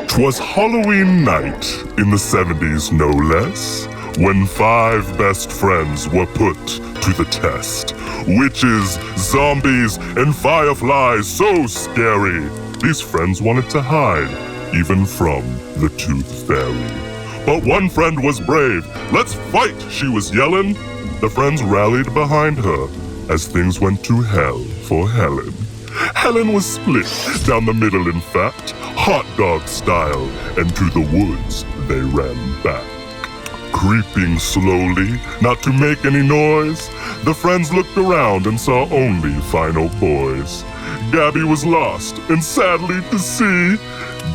'Twas Halloween night in the 70s, no less, when 5 best friends were put to the test. Witches, zombies, and fireflies so scary. These friends wanted to hide, even from the Tooth Fairy. But one friend was brave. "Let's fight," she was yelling. The friends rallied behind her as things went to hell for Helen. Helen was split down the middle, in fact, hot dog style, and to the woods they ran back. Creeping slowly, not to make any noise, the friends looked around and saw only final boys. Gabby was lost, and sadly to see,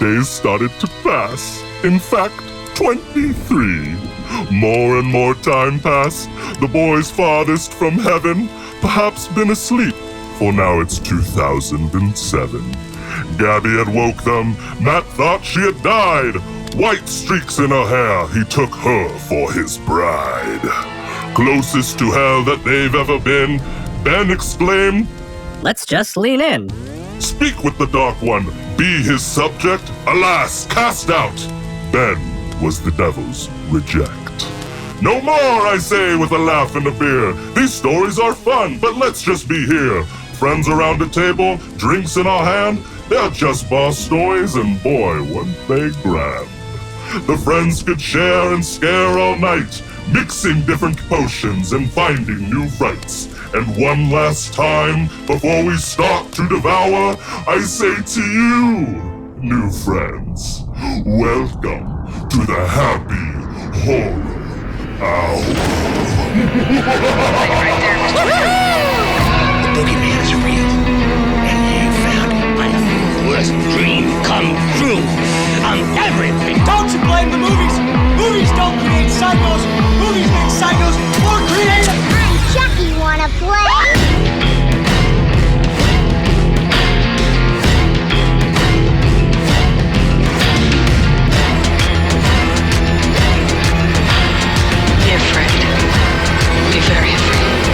days started to pass. In fact, 23. More and more time passed. The boys farthest from heaven, perhaps been asleep, for now it's 2007. Gabby had woke them. Matt thought she had died. White streaks in her hair, he took her for his bride. Closest to hell that they've ever been, Ben exclaimed, "Let's just lean in." "Speak with the Dark One, be his subject. Alas, cast out." Ben was the devil's reject. "No more, I say with a laugh and a beer. These stories are fun, but let's just be here. Friends around a table, drinks in our hand. They're just bar stories, and boy, weren't they grand. The friends could share and scare all night, mixing different potions and finding new frights. And one last time, before we start to devour, I say to you, new friends, welcome to the Happy Horror Hour." Right there, Mr. The boogeyman is real, and you ain't found it. My worst dream come true. I'm everything. Don't you blame the movies? Movies don't create psychos. Movies make psychos more creative. I'm Chucky, wanna play? Be afraid. Be very afraid.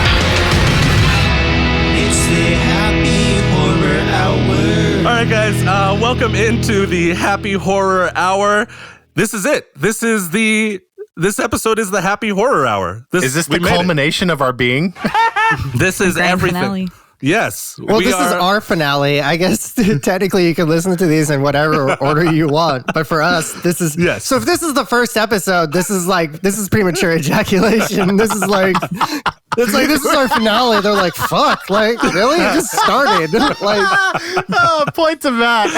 It's the Happy Horror Hour. All right, guys, welcome into the Happy Horror Hour. This is it. This episode is the Happy Horror Hour. Is this the culmination of our being? This is everything. Finale. Yes. Well, this is our finale. I guess technically you can listen to these in whatever order you want. But for us, this is... Yes. So if this is the first episode, this is premature ejaculation. This is our finale. They're like, fuck, like, really? It just started. Like, point to Matt.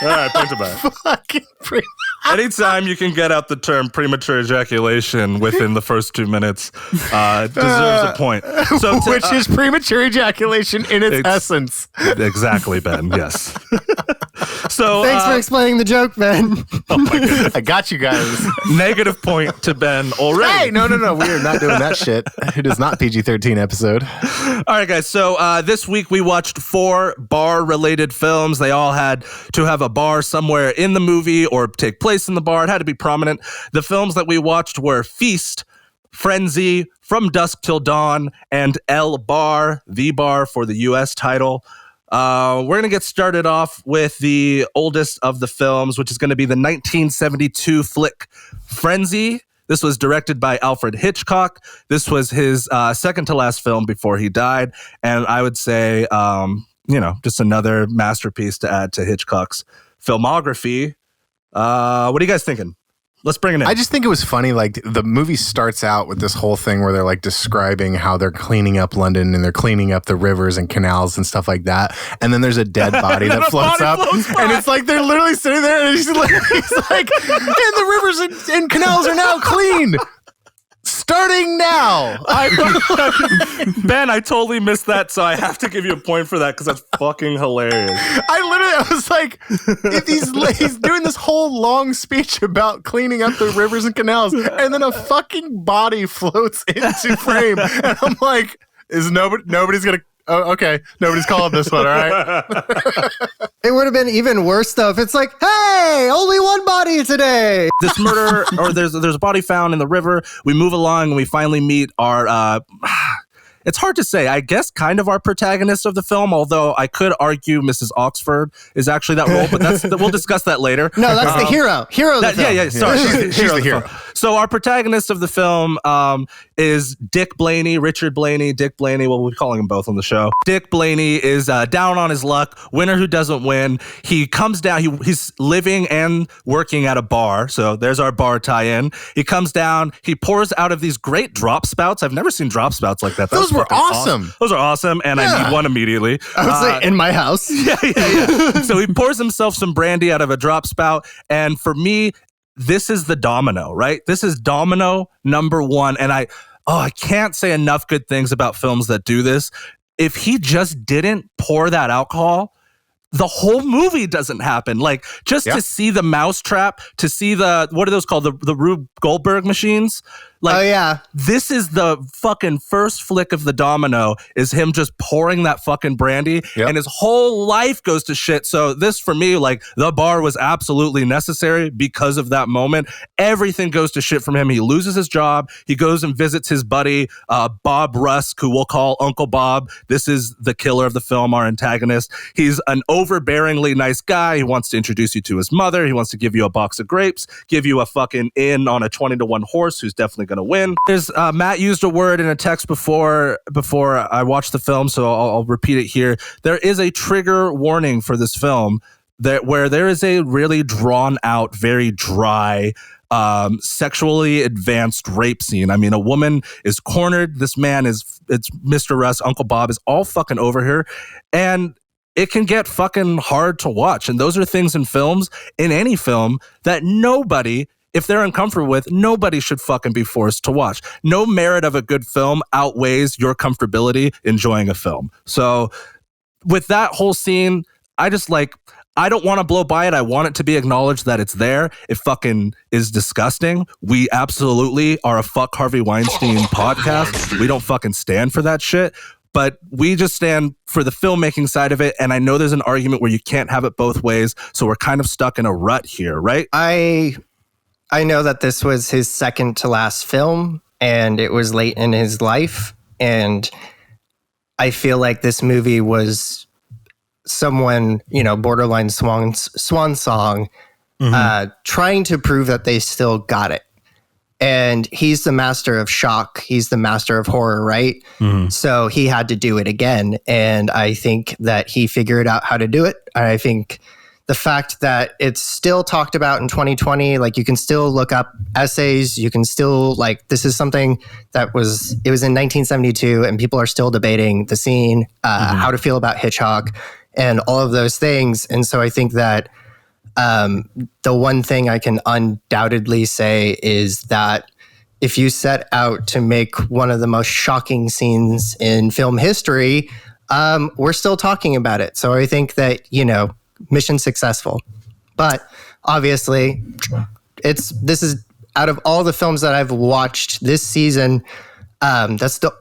All right, point to Matt. Fucking Anytime you can get out the term premature ejaculation within the first 2 minutes deserves a point. So which is premature ejaculation in its essence. Exactly, Ben. Yes. So thanks for explaining the joke, Ben. Oh my God. I got you guys. Negative point to Ben already. Hey, no. We are not doing that shit. It is not PG-13 episode. All right, guys. So this week we watched 4 bar-related films. They all had to have a bar somewhere in the movie or take place in the bar. It had to be prominent. The films that we watched were Feast, Frenzy, From Dusk Till Dawn, and El Bar, the bar for the U.S. title. We're going to get started off with the oldest of the films, which is going to be the 1972 flick Frenzy. This was directed by Alfred Hitchcock. This was his second to last film before he died. And I would say, just another masterpiece to add to Hitchcock's filmography. What are you guys thinking? Let's bring it in. I just think it was funny. Like, the movie starts out with this whole thing where they're like describing how they're cleaning up London and they're cleaning up the rivers and canals and stuff like that. And then there's a dead body that floats up. And it's like they're literally sitting there and he's like, and the rivers and canals are now clean. Starting now. Ben, I totally missed that, so I have to give you a point for that because that's fucking hilarious. I was like, he's doing this whole long speech about cleaning up the rivers and canals, and then a fucking body floats into frame, and I'm like, nobody's gonna? Oh, okay, nobody's calling this one. All right. It would have been even worse though if it's like, hey, only one body today. This murder, or there's a body found in the river. We move along and we finally meet our it's hard to say. I guess kind of our protagonist of the film, although I could argue Mrs. Oxford is actually that role, but we'll discuss that later. No, that's the hero. Hero of the film. Yeah, sorry. She's the hero. So our protagonist of the film is Dick Blaney, Richard Blaney, Dick Blaney. Well, we're calling them both on the show. Dick Blaney is down on his luck, winner who doesn't win. He comes down, he's living and working at a bar. So there's our bar tie-in. He comes down, he pours out of these great drop spouts. I've never seen drop spouts like that. Those were awesome. Those are awesome, and I need one immediately. I was like, in my house. Yeah. So he pours himself some brandy out of a drop spout, and for me, this is the domino, right? This is domino number one, and I can't say enough good things about films that do this. If he just didn't pour that alcohol, the whole movie doesn't happen. Like, just to see the mousetrap, to see what are those called? The Rube Goldberg machines? Like, Oh, yeah. This is the fucking first flick of the domino, is him just pouring that fucking brandy, and his whole life goes to shit. So this, for me, like, the bar was absolutely necessary because of that moment. Everything goes to shit from him. He loses his job. He goes and visits his buddy, Bob Rusk, who we'll call Uncle Bob. This is the killer of the film, our antagonist. He's an overbearingly nice guy. He wants to introduce you to his mother. He wants to give you a box of grapes, give you a fucking in on a 20-1 horse who's definitely going to win. There's Matt used a word in a text before I watched the film, so I'll repeat it here. There is a trigger warning for this film where there is a really drawn out, very dry, sexually advanced rape scene. I mean, a woman is cornered. This man it's Mr. Russ, Uncle Bob is all fucking over her, and it can get fucking hard to watch. And those are things in films, in any film, that nobody, if they're uncomfortable with, nobody should fucking be forced to watch. No merit of a good film outweighs your comfortability enjoying a film. So with that whole scene, I don't want to blow by it. I want it to be acknowledged that it's there. It fucking is disgusting. We absolutely are a fuck Harvey Weinstein podcast. We don't fucking stand for that shit. But we just stand for the filmmaking side of it. And I know there's an argument where you can't have it both ways. So we're kind of stuck in a rut here, right? I know that this was his second to last film, and it was late in his life. And I feel like this movie was someone, borderline swan song, trying to prove that they still got it. And he's the master of shock. He's the master of horror, right? Mm-hmm. So he had to do it again. And I think that he figured out how to do it. I think the fact that it's still talked about in 2020, like, you can still look up essays. You can still, like, this is something it was in 1972, and people are still debating the scene, how to feel about Hitchcock and all of those things. And so I think that the one thing I can undoubtedly say is that if you set out to make one of the most shocking scenes in film history, we're still talking about it. So I think that, mission successful. But obviously, this is out of all the films that I've watched this season, that's the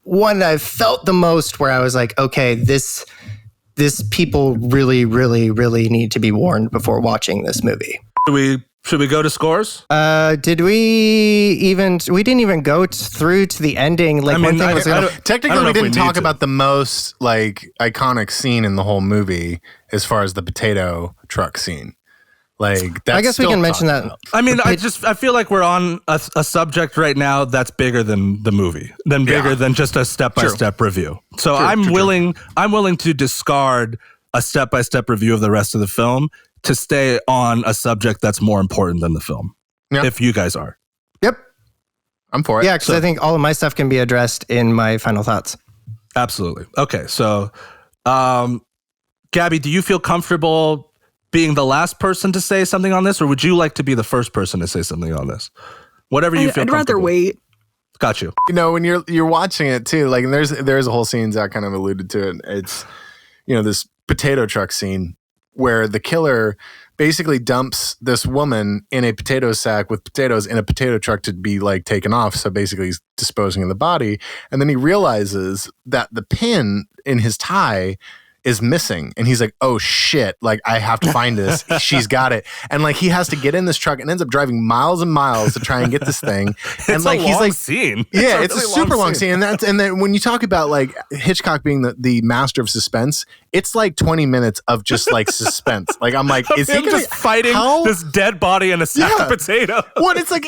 one I've felt the most where I was like, okay, this people really, really, really need to be warned before watching this movie. Should we go to scores? We didn't even go through to the ending. Like, technically, we didn't talk about the most, like, iconic scene in the whole movie as far as the potato truck scene. Like, that's I guess we can mention that. About. I mean, I feel like we're on a subject right now that's bigger than the movie, bigger than just a step-by-step review. So I'm willing to discard a step-by-step review of the rest of the film to stay on a subject that's more important than the film. Yeah. If you guys are. Yep. I'm for it. Yeah, because I think all of my stuff can be addressed in my final thoughts. Absolutely. Okay, so Gabby, do you feel comfortable being the last person to say something on this, or would you like to be the first person to say something on this? Whatever you feel. I'd rather wait. Got you. When you're watching it too, like, and there's a whole scene Zach kind of alluded to it. It's this potato truck scene where the killer basically dumps this woman in a potato sack with potatoes in a potato truck to be, like, taken off. So basically he's disposing of the body, and then he realizes that the pin in his tie is missing. And he's like, oh shit, like I have to find this. She's got it. And like he has to get in this truck and ends up driving miles and miles to try and get this thing. And It's like a he's long like scene. Yeah, it's really a super long scene. And then when you talk about like Hitchcock being the master of suspense, it's like 20 minutes of just like suspense. Like I'm like, is he him gonna, just fighting how? this dead body in a sack of potato? What? It's like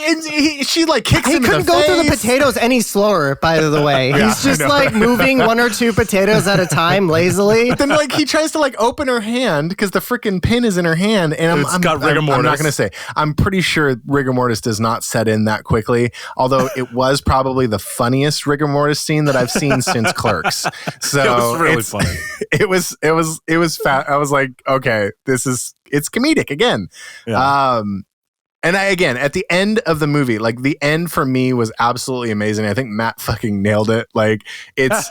she like kicks He him in the couldn't go through the face. potatoes any slower, by the way. Yeah, He's just I know. like moving 1 or 2 potatoes at a time lazily. Then like he tries to like open her hand because the freaking pin is in her hand, and It's got rigor I'm not mortis. gonna say. I'm pretty sure rigor mortis does not set in that quickly. Although it was probably the funniest rigor mortis scene that I've seen since Clerks. So It was really it's- funny. It was fat. I was like, okay, it's comedic again. Yeah. And again, at the end of the movie, like the end for me was absolutely amazing. I think Matt fucking nailed it. Like it's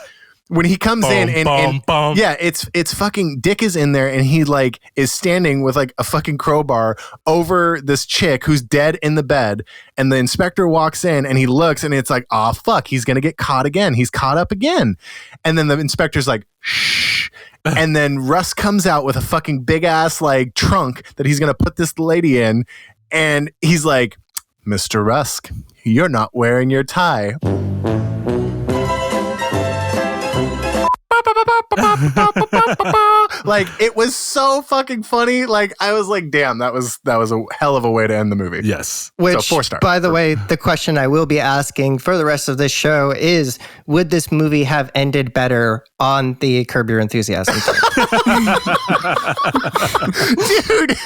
when he comes in and yeah, it's fucking Dick is in there and he like is standing with like a fucking crowbar over this chick who's dead in the bed. And the inspector walks in and he looks and it's like, oh fuck, he's gonna get caught again. He's caught up again. And then the inspector's like, shh. And then Russ comes out with a fucking big ass like trunk that he's gonna put this lady in. And he's like, Mr. Rusk, you're not wearing your tie. Like it was so fucking funny. Like I was like, damn, that was a hell of a way to end the movie. Yes. Which, So 4 stars. by the way, the question I will be asking for the rest of this show is, would this movie have ended better on the Curb Your Enthusiasm thing? Dude,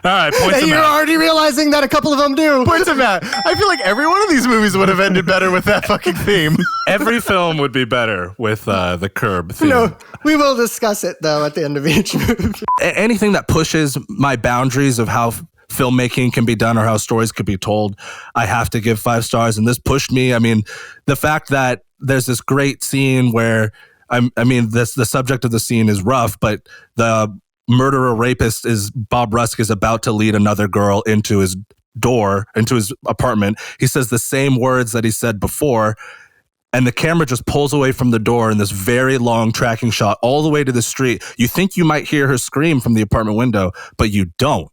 All right, points And to you're Matt. already realizing that a couple of them do. points of that. I feel like every one of these movies would have ended better with that fucking theme. Every film would be better with the Curb theme. No, we will discuss it though at the end of each movie. Anything that pushes my boundaries of how filmmaking can be done or how stories could be told, I have to give 5 stars. And this pushed me. I mean, the fact that there's this great scene where the subject of the scene is rough, but the murderer rapist is Bob Rusk is about to lead another girl into his apartment. He says the same words that he said before. And the camera just pulls away from the door in this very long tracking shot all the way to the street. You think you might hear her scream from the apartment window, but you don't.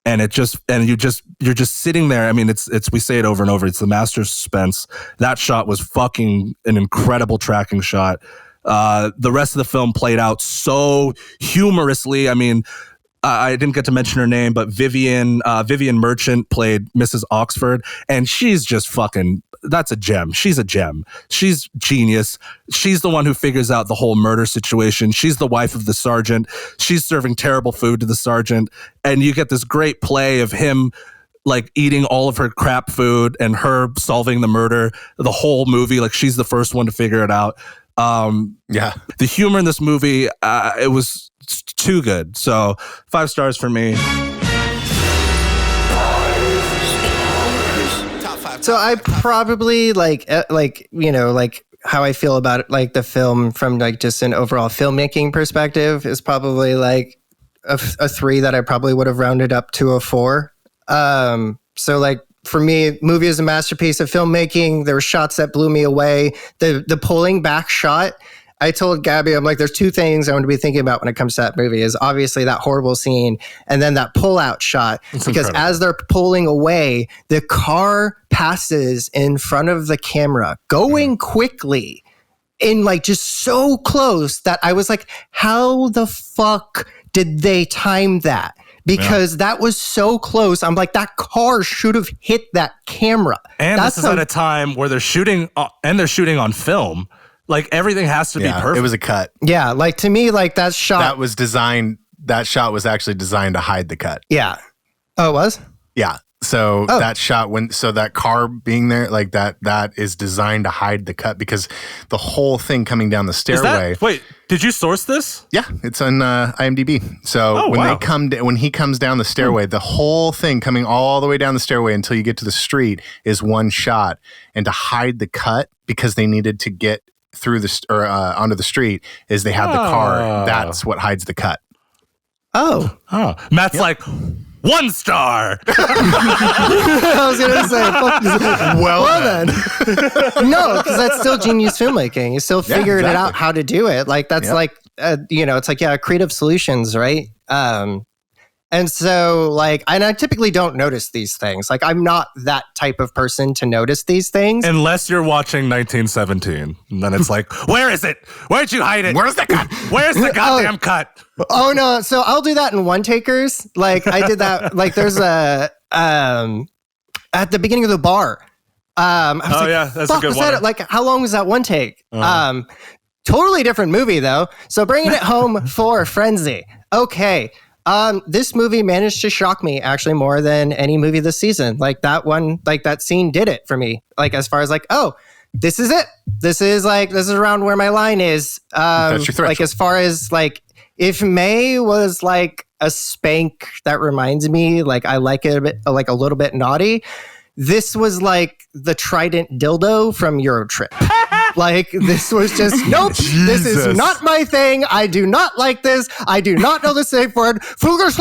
And you're just sitting there. I mean, it's we say it over and over. It's the master of suspense. That shot was fucking an incredible tracking shot. The rest of the film played out so humorously. I mean, I didn't get to mention her name, but Vivian Merchant played Mrs. Oxford, and she's just fucking. That's a gem. She's a gem. She's genius. She's the one who figures out the whole murder situation. She's the wife of the sergeant. She's serving terrible food to the sergeant, and you get this great play of him like eating all of her crap food and her solving the murder. The whole movie, like she's the first one to figure it out. Yeah. The humor in this movie, it was too good. So 5 stars for me. So I probably like how I feel about it, like the film from like just an overall filmmaking perspective is probably like a 3 that I probably would have rounded up to a 4. So like for me, movie is a masterpiece of filmmaking. There were shots that blew me away. The pulling back shot. I told Gabby, I'm like, there's 2 things I want to be thinking about when it comes to that movie is obviously that horrible scene and then that pull out shot. Because incredible. as they're pulling away, the car passes in front of the camera going quickly and like just so close that I was like, how the fuck did they time that? Because that was so close. I'm like, that car should have hit that camera. And this is at a time where they're shooting on film. Like everything has to be perfect. It was a cut. Yeah, like to me, like that shot. That shot was actually designed to hide the cut. Yeah. Oh, it was? Yeah. So that shot that car being there, like that is designed to hide the cut because the whole thing coming down the stairway. Wait, did you source this? Yeah, it's on IMDb. So when he comes down the stairway, the whole thing coming all the way down the stairway until you get to the street is one shot, and to hide the cut because they needed to get through onto the street is they have the car. That's what hides the cut. Oh. Matt's like 1 star. I was going to say, fuck. Well then. No, because that's still genius filmmaking. You still figured it out how to do it. Like, that's like it's like, yeah, creative solutions, right? And so, like, and I typically don't notice these things. Like, I'm not that type of person to notice these things. Unless you're watching 1917. And then it's like, where is it? Where'd you hide it? Where's the cut? Where's the goddamn cut? Oh, no. So I'll do that in one takers. Like, I did that. Like, there's at the beginning of the bar. I was like, yeah. That's a good one. Like, how long was that one take? Totally different movie, though. So bringing it home for Frenzy. Okay. This movie managed to shock me actually more than any movie this season. Like that one, like that scene did it for me. Like as far as like, oh, this is it. This is around where my line is. That's your threshold. Like as far as like, if May was like a spank that reminds me, like I like it a bit, like a little bit naughty. This was like the Trident dildo from Eurotrip. Like, this was just, nope, this is not my thing. I do not like this. I do not know the safe word. Fugen,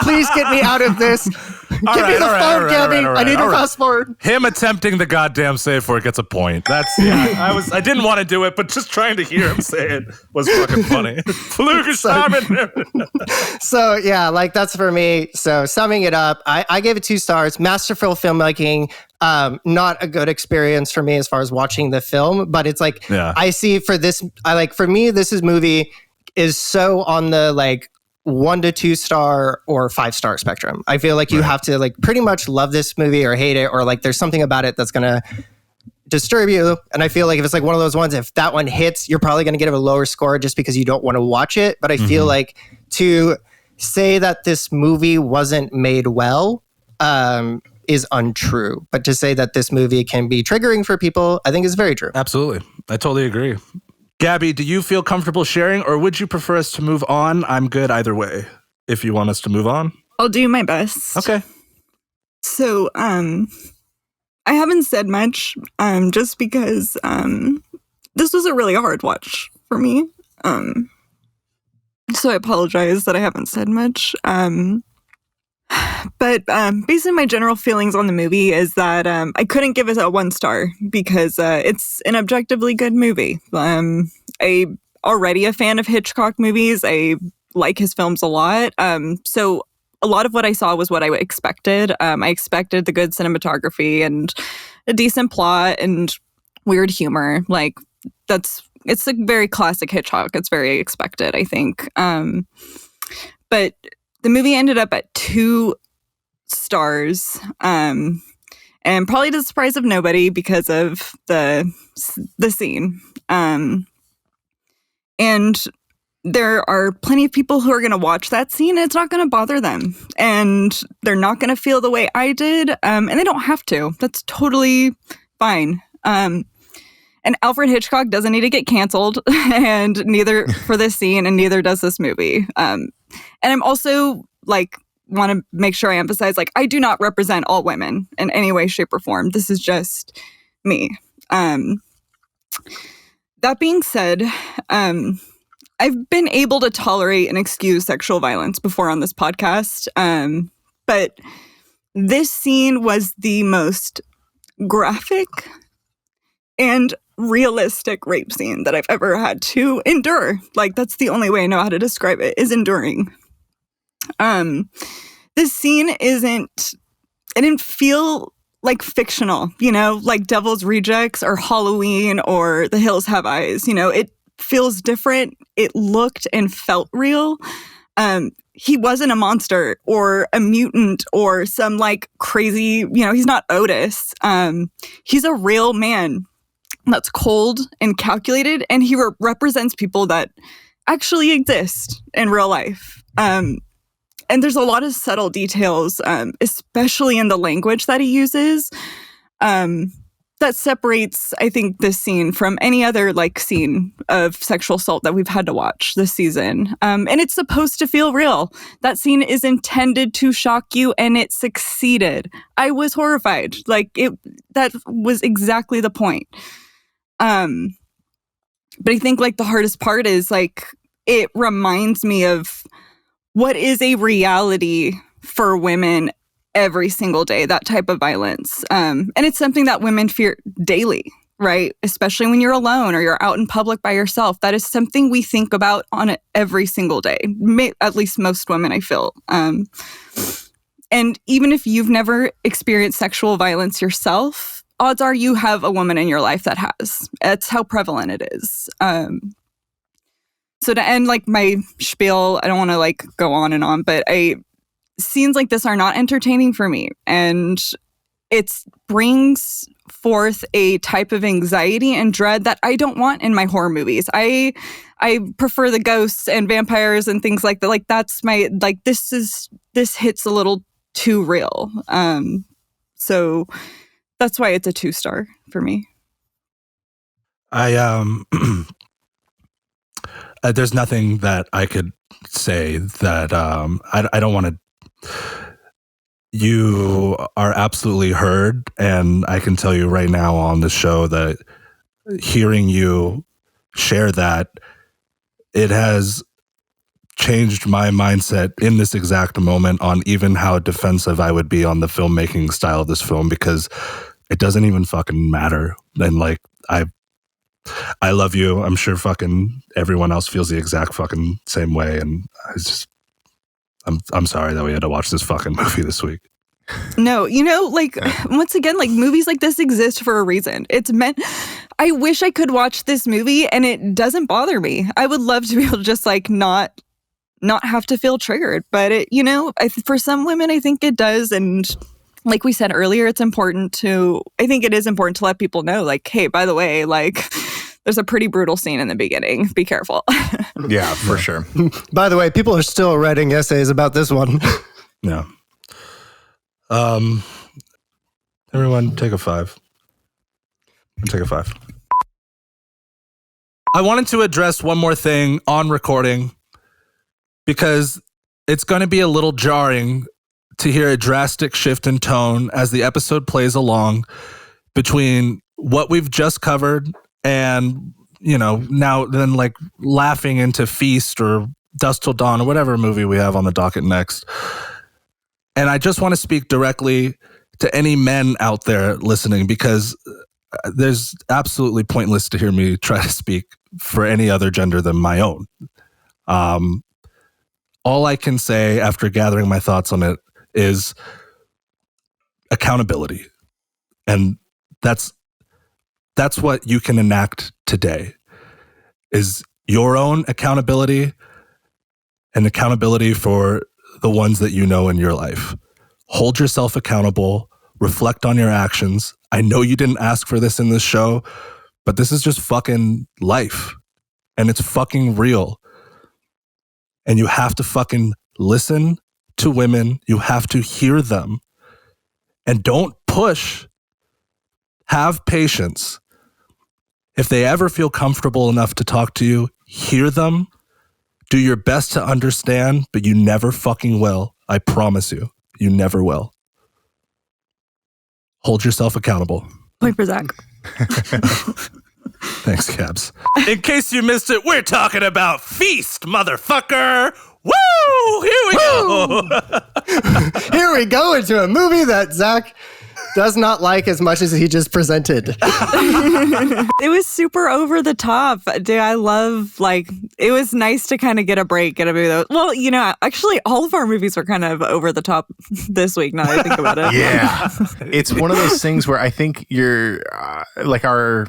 please get me out of this. Give me the phone, Gabby. I need to fast forward. Him attempting the goddamn safe word gets a point. That's, I didn't want to do it, but just trying to hear him say it was fucking funny. So, yeah, like, that's for me. So, summing it up, I gave it 2 stars. Masterful filmmaking. Not a good experience for me as far as watching the film, but it's like, I see for this, for me, this movie is so on the like 1 to 2 star or 5-star spectrum. I feel like you have to like pretty much love this movie or hate it, or like there's something about it that's going to disturb you. And I feel like if it's like one of those ones, if that one hits, you're probably going to get a lower score just because you don't want to watch it. But I feel like to say that this movie wasn't made well, is untrue. But to say that this movie can be triggering for people, I think is very true. Absolutely. I totally agree. Gabby, do you feel comfortable sharing, or would you prefer us to move on? I'm good either way. If you want us to move on. I'll do my best. Okay. So, I haven't said much, just because, this was a really hard watch for me. So I apologize that I haven't said much. But basically my general feelings on the movie is that I couldn't give it a 1 star because it's an objectively good movie. I'm already a fan of Hitchcock movies. I like his films a lot. So a lot of what I saw was what I expected. I expected the good cinematography and a decent plot and weird humor. Like it's a very classic Hitchcock. It's very expected, I think. But the movie ended up at 2 stars, and probably to the surprise of nobody because of the scene. And there are plenty of people who are going to watch that scene and it's not going to bother them. And they're not going to feel the way I did, and they don't have to. That's totally fine. And Alfred Hitchcock doesn't need to get canceled, and neither for this scene, and neither does this movie. And I'm also like, want to make sure I emphasize, like, I do not represent all women in any way, shape, or form. This is just me. That being said, I've been able to tolerate and excuse sexual violence before on this podcast. But this scene was the most graphic and realistic rape scene that I've ever had to endure. Like, that's the only way I know how to describe it, is enduring. This scene it didn't feel like fictional, like Devil's Rejects or Halloween or The Hills Have Eyes. It feels different. It looked and felt real. He wasn't a monster or a mutant or some like crazy, he's not Otis. He's a real man that's cold and calculated, and he represents people that actually exist in real life. And there's a lot of subtle details, especially in the language that he uses, that separates, I think, this scene from any other like scene of sexual assault that we've had to watch this season. And it's supposed to feel real. That scene is intended to shock you, and it succeeded. I was horrified. That was exactly the point. But I think like the hardest part is like, it reminds me of what is a reality for women every single day, that type of violence. And it's something that women fear daily. right? Especially when you're alone or you're out in public by yourself. That is something we think about on it every single day. At least most women, I feel. And even if you've never experienced sexual violence yourself, odds are you have a woman in your life that has. That's how prevalent it is. So to end like my spiel, I don't want to like go on and on, but scenes like this are not entertaining for me. And it brings forth a type of anxiety and dread that I don't want in my horror movies. I prefer the ghosts and vampires and things like that. Like that's my, like this hits a little too real. So that's why it's a 2-star for me. There's nothing that I could say that I don't want to. You are absolutely heard, and I can tell you right now on the show that hearing you share that, it has changed my mindset in this exact moment on even how defensive I would be on the filmmaking style of this film, because it doesn't even fucking matter. And like, I love you. I'm sure fucking everyone else feels the exact fucking same way. And I'm sorry that we had to watch this fucking movie this week. No, like once again, like movies like this exist for a reason. It's meant, I wish I could watch this movie and it doesn't bother me. I would love to be able to just like not have to feel triggered, but it, for some women, I think it does. And like we said earlier, I think it is important to let people know, like, hey, by the way, like there's a pretty brutal scene in the beginning. Be careful. Yeah, for sure. By the way, people are still writing essays about this one. Yeah. Everyone take a 5. Take a 5. I wanted to address one more thing on recording because it's going to be a little jarring to hear a drastic shift in tone as the episode plays along between what we've just covered and, now then like laughing into Feast or Dusk Till Dawn or whatever movie we have on the docket next. And I just want to speak directly to any men out there listening, because there's absolutely pointless to hear me try to speak for any other gender than my own. All I can say after gathering my thoughts on it is accountability. And that's what you can enact today, is your own accountability and accountability for the ones that you know in your life. Hold yourself accountable, reflect on your actions. I know you didn't ask for this in this show, but this is just fucking life. And it's fucking real. And you have to fucking listen to women. You have to hear them. And don't push. Have patience. If they ever feel comfortable enough to talk to you, hear them. Do your best to understand, but you never fucking will. I promise you. You never will. Hold yourself accountable. Point for Zach. Thanks, Cabs. In case you missed it, we're talking about Feast, motherfucker. Woo! Here we go. Here we go into a movie that Zach does not like as much as he just presented. It was super over the top. Dude, I love, it was nice to kind of get a break in a movie that, well, actually all of our movies were kind of over the top this week, now that I think about it. Yeah. It's one of those things where I think you're, our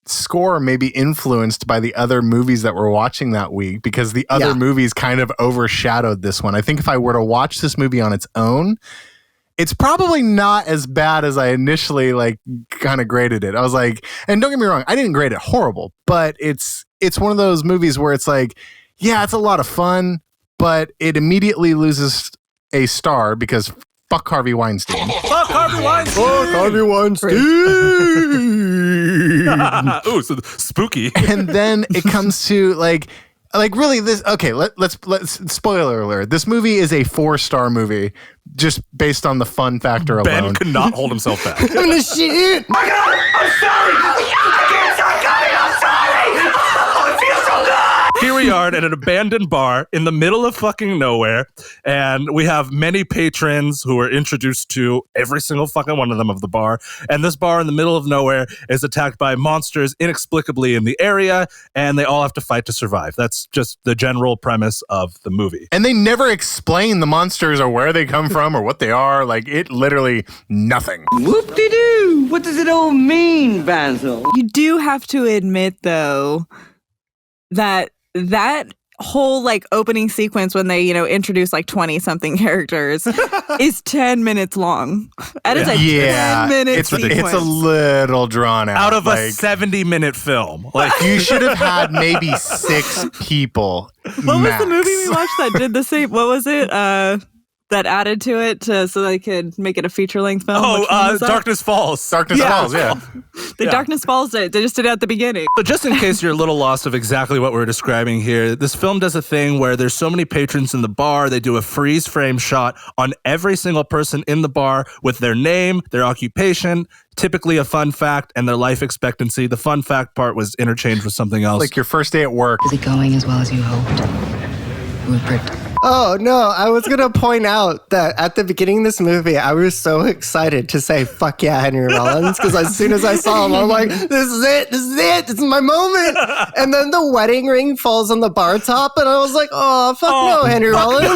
score may be influenced by the other movies that we're watching that week, because the other movies kind of overshadowed this one. I think if I were to watch this movie on its own, it's probably not as bad as I initially kind of graded it. I was like, and don't get me wrong, I didn't grade it horrible, but it's one of those movies where it's like, yeah, it's a lot of fun, but it immediately loses a star because fuck Harvey Weinstein. Fuck Harvey Weinstein. Fuck Harvey Weinstein. Ooh, so spooky. And then it comes to really this. Okay, let's spoiler alert. This movie is a 4-star movie just based on the fun factor alone. Ben could not hold himself back. I'm gonna shit. My God! I'm sorry! I can't stop coming! I'm sorry! Oh, it feels so good! Here courtyard at an abandoned bar in the middle of fucking nowhere. And we have many patrons who are introduced to every single fucking one of them of the bar. And this bar in the middle of nowhere is attacked by monsters inexplicably in the area. And they all have to fight to survive. That's just the general premise of the movie. And they never explain the monsters or where they come from or what they are. Like, it literally nothing. Whoop-de-doo! What does it all mean, Basil? You do have to admit, though, that whole like opening sequence when they introduce like 20 something characters is 10 minutes long. That is a 10-minute sequence. It's a little drawn out of a 70-minute film. Like, you should have had maybe 6 people. What was the movie we watched that did the same? What was it? That added to it so they could make it a feature-length film. Darkness Falls. Darkness Falls, yeah. Darkness Falls did. They just did it at the beginning. So just in case you're a little lost of exactly what we're describing here, this film does a thing where there's so many patrons in the bar, they do a freeze frame shot on every single person in the bar with their name, their occupation, typically a fun fact, and their life expectancy. The fun fact part was interchanged with something else. Like your first day at work. Is it going as well as you hoped? You were pricked. Oh, no, I was going to point out that at the beginning of this movie, I was so excited to say, fuck yeah, Henry Rollins, because as soon as I saw him, I'm like, this is it, this is my moment. And then the wedding ring falls on the bar top, and I was like, oh, fuck no, Henry Rollins.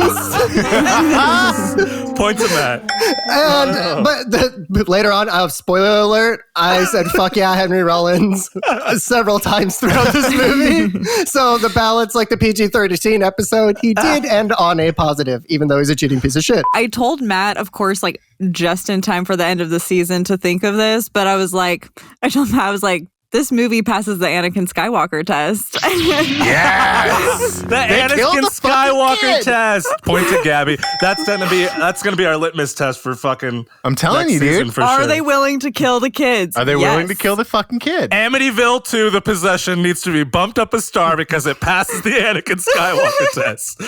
Point to Matt. But later on, spoiler alert, I said, fuck yeah, Henry Rollins several times throughout this movie. So the balance, like the PG-13 episode, he did end on a positive, even though he's a cheating piece of shit. I told Matt, of course, like just in time for the end of the season to think of this, but I told Matt, I was like, this movie passes the Anakin Skywalker test. Yes! The Anakin Skywalker test. Point to Gabby. That's gonna be our litmus test for fucking. I'm telling you, dude. Are they willing to kill the kids? Are they willing to kill the fucking kid? Amityville 2, The Possession, needs to be bumped up a star because it passes the Anakin Skywalker test.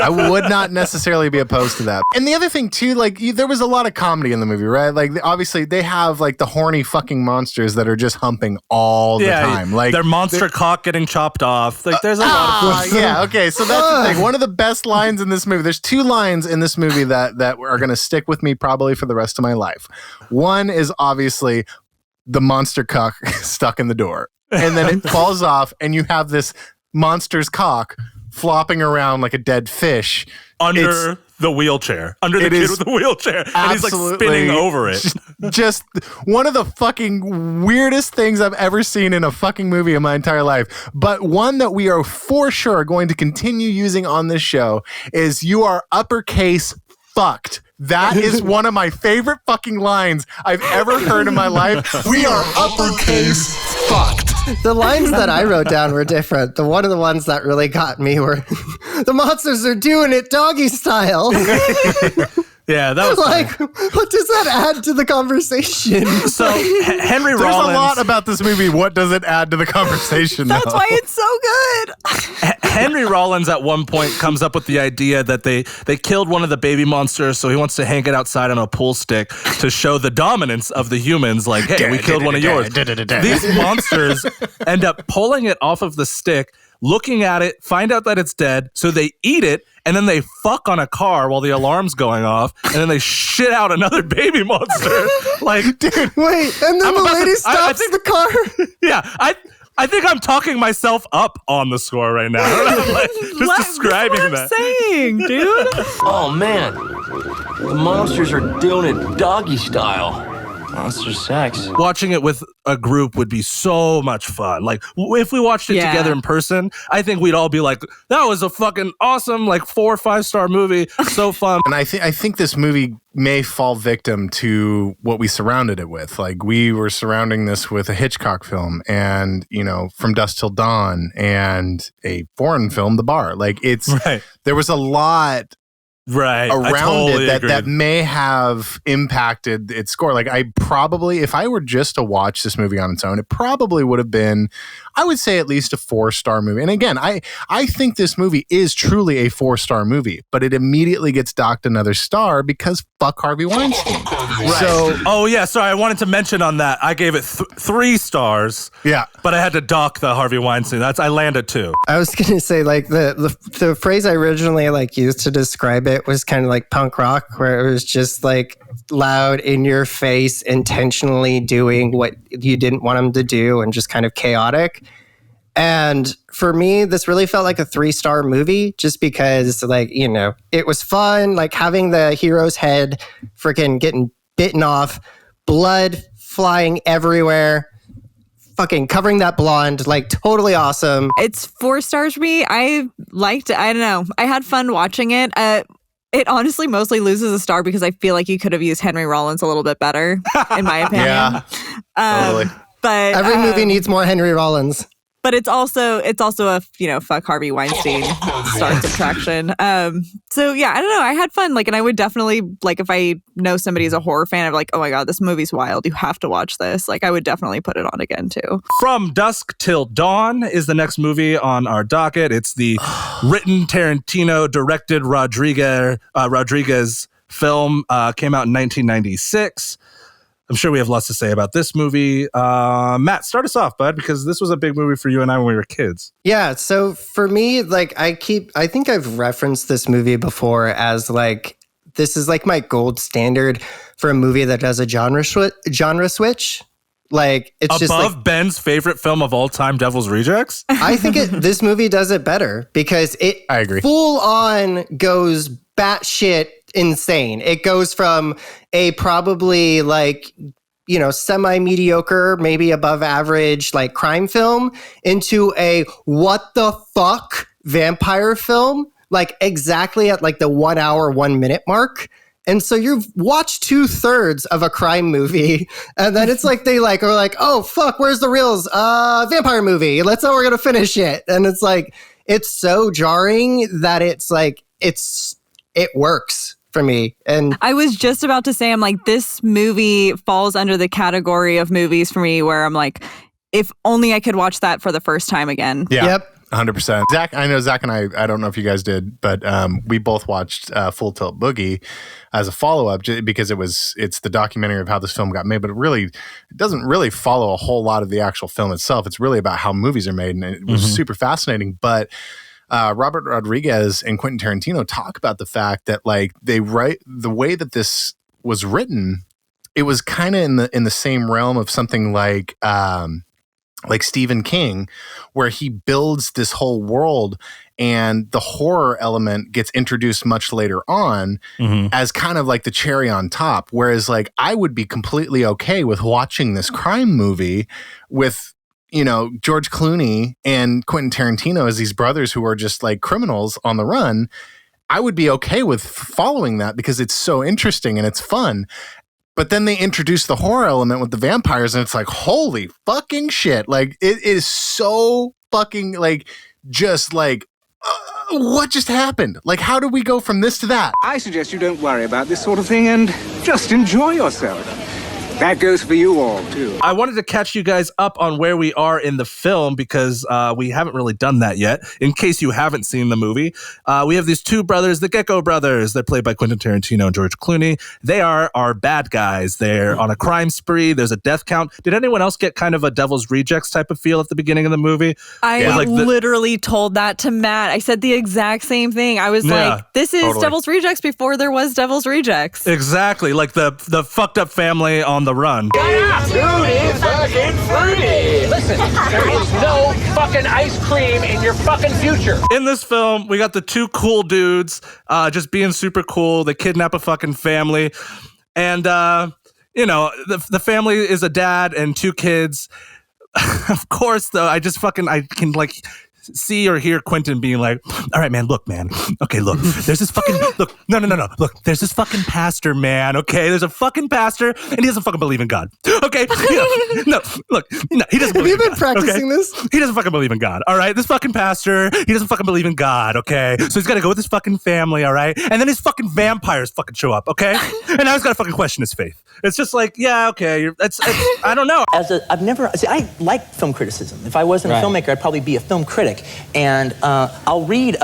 I would not necessarily be opposed to that. And the other thing too, like there was a lot of comedy in the movie, right? Like obviously they have like the horny fucking monsters that are just humping all the time. Like their monster cock getting chopped off. Like there's a lot of yeah, okay. So that's the thing. One of the best lines in this movie. There's 2 lines in this movie that are gonna stick with me probably for the rest of my life. One is obviously the monster cock stuck in the door. And then it falls off and you have this monster's cock flopping around like a dead fish. Under the wheelchair. Under the kid with the wheelchair. And he's like spinning over it. Just one of the fucking weirdest things I've ever seen in a fucking movie in my entire life. But one that we are for sure going to continue using on this show is "You are uppercase fucked." That is one of my favorite fucking lines I've ever heard in my life. We are uppercase fucked. The lines that I wrote down were different. One of the ones that really got me were, the monsters are doing it doggy style. Yeah, that was like, what does that add to the conversation? So Henry Rollins. There's a lot about this movie. What does it add to the conversation? That's why it's so good. Henry Rollins at one point comes up with the idea that they killed one of the baby monsters, so he wants to hang it outside on a pool stick to show the dominance of the humans. Like, hey, we killed one of yours. These monsters end up pulling it off of the stick, looking at it, find out that it's dead, so they eat it, and then they fuck on a car while the alarm's going off, and then they shit out another baby monster. Like, dude, wait, and then the lady stops the car. Yeah, I think I'm talking myself up on the score right now. Like, just describing that. Saying, dude. Oh man, the monsters are doing it doggy style. Monster sex. Watching it with a group would be so much fun. Like, if we watched it together in person, I think we'd all be like, that was a fucking awesome, like 4 or 5 star movie. So fun. And I think this movie may fall victim to what we surrounded it with. Like, we were surrounding this with a Hitchcock film and, From Dusk Till Dawn and a foreign film, The Bar. Like, there was a lot right around totally it agree. that may have impacted its score. Like I probably, if I were just to watch this movie on its own, it probably would have been, I would say, at least a 4-star movie. And again, I think this movie is truly a 4-star movie, but it immediately gets docked another star because fuck Harvey Weinstein. Right. So, oh yeah, sorry, I wanted to mention on that. I gave it 3 stars. Yeah, but I had to dock the Harvey Weinstein. I landed 2. I was gonna say, like, the phrase I originally like used to describe it was kind of like punk rock, where it was just like loud, in your face, intentionally doing what you didn't want them to do, and just kind of chaotic. And for me, this really felt like a 3-star movie, just because, like, you know, it was fun, like having the hero's head freaking getting bitten off, blood flying everywhere, fucking covering that blonde, like totally awesome. It's 4 stars for me. I liked it. I don't know. I had fun watching it. It honestly mostly loses a star because I feel like you could have used Henry Rollins a little bit better, in my opinion. Yeah, totally. But every movie needs more Henry Rollins. But it's also a, you know, fuck Harvey Weinstein star subtraction. So yeah, I don't know. I had fun. Like, and I would definitely, like, if I know somebody's a horror fan, I'm like, oh my God, this movie's wild. You have to watch this. Like, I would definitely put it on again too. From Dusk Till Dawn is the next movie on our docket. It's the written Tarantino directed Rodriguez film. Came out in 1996. I'm sure we have lots to say about this movie. Matt, start us off, bud, because this was a big movie for you and I when we were kids. Yeah, so for me, like, I think I've referenced this movie before as, like, this is like my gold standard for a movie that does a genre switch. Like, it's above just like, Ben's favorite film of all time, Devil's Rejects. I think this movie does it better because I agree. Full on goes batshit insane. It goes from a probably, like, you know, semi-mediocre, maybe above average, like, crime film into a what the fuck vampire film, like, exactly at like the 1 hour, 1 minute mark. And so you've watched 2/3 of a crime movie, and then it's like they like are like, oh fuck, where's the reels? Vampire movie. That's how we're gonna finish it. And it's like, it's so jarring that it's like it works for me. And I was just about to say, I'm like, this movie falls under the category of movies for me where I'm like, if only I could watch that for the first time again. Yeah. Yep. 100%. Zach, I know Zach and I don't know if you guys did, but we both watched Full Tilt Boogie as a follow-up because it's the documentary of how this film got made, but it doesn't really follow a whole lot of the actual film itself. It's really about how movies are made, and it was super fascinating. But Robert Rodriguez and Quentin Tarantino talk about the fact that, like, they write the way that this was written, it was kind of in the same realm of something like Stephen King, where he builds this whole world and the horror element gets introduced much later on as kind of like the cherry on top. Whereas, like, I would be completely okay with watching this crime movie with, you know, George Clooney and Quentin Tarantino as these brothers who are just like criminals on the run. I would be okay with following that because it's so interesting and it's fun. But then they introduce the horror element with the vampires, and it's like, holy fucking shit. Like, it is so fucking, like, just like, what just happened? Like, how do we go from this to that? I suggest you don't worry about this sort of thing and just enjoy yourself. That goes for you all, too. I wanted to catch you guys up on where we are in the film because we haven't really done that yet. In case you haven't seen the movie, we have these 2 brothers, the Gecko brothers. They're played by Quentin Tarantino and George Clooney. They are our bad guys. They're on a crime spree. There's a death count. Did anyone else get kind of a Devil's Rejects type of feel at the beginning of the movie? I literally told that to Matt. I said the exact same thing. I was like, this is totally Devil's Rejects before there was Devil's Rejects. Exactly. Like the fucked up family on the run. Tutti fucking fruity! Listen, there is no fucking ice cream in your fucking future. In this film, we got the 2 cool dudes just being super cool. They kidnap a fucking family. And, you know, the family is a dad and 2 kids. Of course, though, I can, like, see or hear Quentin being like, all right, man, look, man. Okay, look, there's this fucking, look, no. Look, there's this fucking pastor, man. Okay, there's a fucking pastor and he doesn't fucking believe in God. Okay, no, look, he doesn't believe in God. Have you been practicing this? He doesn't fucking believe in God, all right? This fucking pastor, he doesn't fucking believe in God, okay? So he's got to go with his fucking family, all right? And then his fucking vampires fucking show up, okay? And now he's got to fucking question his faith. It's just like, yeah, okay, it's I don't know. I like film criticism. If I wasn't a filmmaker, I'd probably be a film critic. And I'll read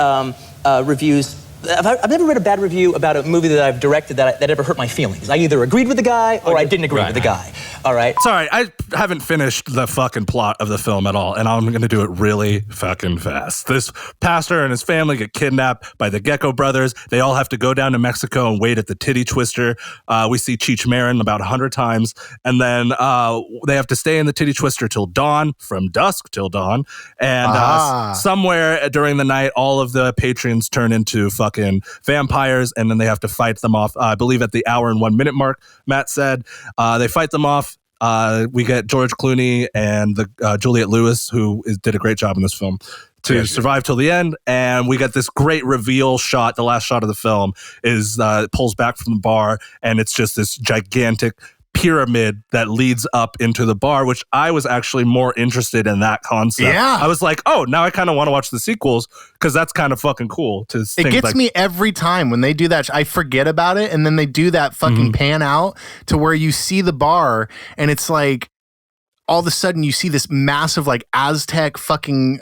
reviews. I've never read a bad review about a movie that I've directed that ever hurt my feelings. I either agreed with the guy or I didn't agree with the guy. All right? Sorry, I haven't finished the fucking plot of the film at all, and I'm going to do it really fucking fast. This pastor and his family get kidnapped by the Gecko brothers. They all have to go down to Mexico and wait at the Titty Twister. We see Cheech Marin about 100 times, and then they have to stay in the Titty Twister till dawn, from dusk till dawn, and somewhere during the night, all of the patrons turn into fucking vampires, and then they have to fight them off. I believe at the hour and 1 minute mark, Matt said. They fight them off. We get George Clooney and the Juliette Lewis, who did a great job in this film, to survive till the end. And we get this great reveal shot. The last shot of the film is pulls back from the bar, and it's just this gigantic pyramid that leads up into the bar, which I was actually more interested in that concept. Yeah. I was like, oh, now I kind of want to watch the sequels because that's kind of fucking cool. It gets me every time when they do that. I forget about it, and then they do that fucking pan out to where you see the bar, and it's like all of a sudden you see this massive like Aztec fucking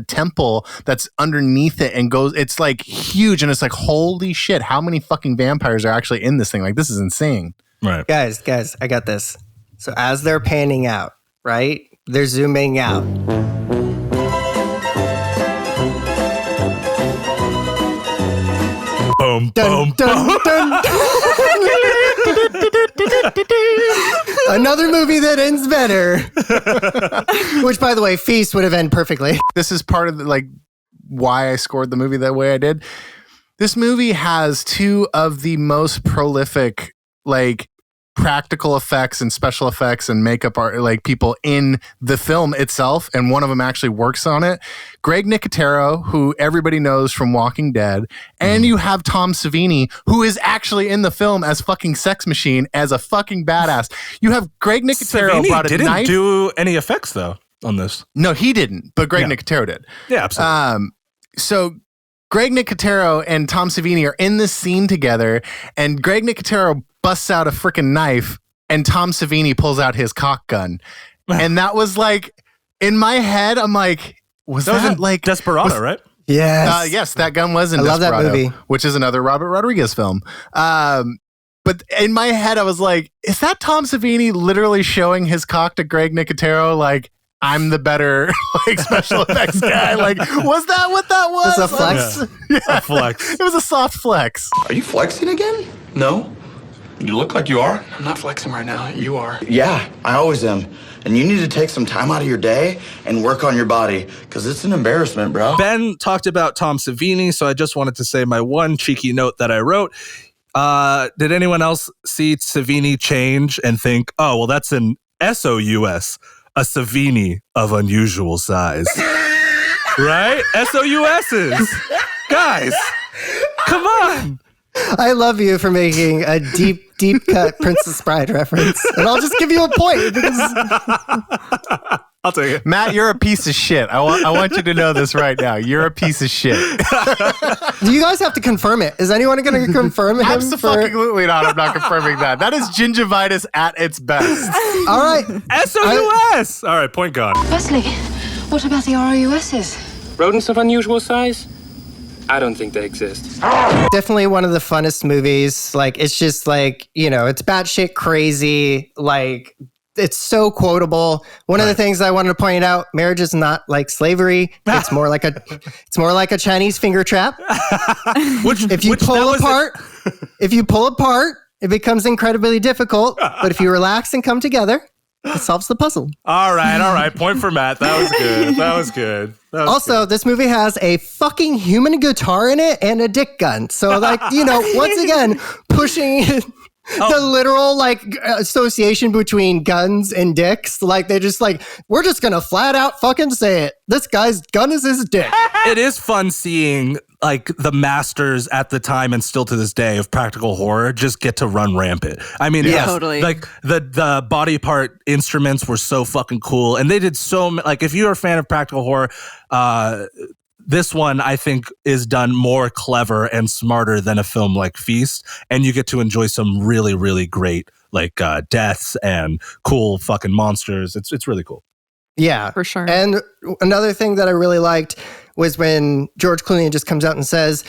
temple that's underneath it and goes, it's like huge, and it's like, holy shit, how many fucking vampires are actually in this thing? Like, this is insane. Right. Guys, I got this. So as they're panning out, right? They're zooming out. Boom, dun, boom, dun, boom. dun. Another movie that ends better. Which, by the way, Feast would have ended perfectly. This is part of why I scored the movie that way I did. This movie has two of the most prolific practical effects and special effects and makeup art, people in the film itself, and one of them actually works on it. Greg Nicotero, who everybody knows from Walking Dead, and you have Tom Savini, who is actually in the film as fucking Sex Machine, as a fucking badass. You have Greg Nicotero Savini brought a didn't knife. do any effects though on this. No, he didn't, but Greg Nicotero did. Yeah, absolutely. So Greg Nicotero and Tom Savini are in this scene together, and Greg Nicotero busts out a freaking knife, and Tom Savini pulls out his cock gun. And that was in my head, I'm like, was that Desperado, right? Yes. Yes, that gun was in I love Desperado, that movie. which is another Robert Rodriguez film. But in my head, I was like, is that Tom Savini literally showing his cock to Greg Nicotero? I'm the better special effects guy. Was that what that was? It's a flex. Yeah. A flex. It was a soft flex. Are you flexing again? No. You look like you are. I'm not flexing right now. You are. Yeah, I always am. And you need to take some time out of your day and work on your body, because it's an embarrassment, bro. Ben talked about Tom Savini, so I just wanted to say my one cheeky note that I wrote. Did anyone else see Savini change and think, oh, well, that's an SOUS, a Savini of unusual size? Right? SOUSs. Guys, come on. I love you for making a deep cut Princess Bride reference. And I'll just give you a point because I'll take it. Matt, you're a piece of shit. I want you to know this right now. You're a piece of shit. Do you guys have to confirm it? Is anyone going to confirm him? Absolutely not. I'm not confirming that. That is gingivitis at its best. All right. SOUS. All right, point gone. Wesley, what about the ROUSs? Rodents of unusual size? I don't think they exist. Definitely one of the funnest movies. It's just it's batshit crazy. It's so quotable. One of the things I wanted to point out: marriage is not like slavery. It's more like a Chinese finger trap. If you pull apart, it becomes incredibly difficult. But if you relax and come together, it solves the puzzle. All right. Point for Matt. That was good. Also, this movie has a fucking human guitar in it and a dick gun. So, once again, pushing The literal like association between guns and dicks. Like they just like, we're just gonna flat out fucking say it. This guy's gun is his dick. It is fun seeing like the masters at the time and still to this day of practical horror just get to run rampant. I mean, yes, totally. like the body part instruments were so fucking cool, and they did like if you're a fan of practical horror, this one I think is done more clever and smarter than a film like Feast, and you get to enjoy some really, really great like deaths and cool fucking monsters. It's really cool. Yeah, for sure. And another thing that I really liked was when George Clooney just comes out and says,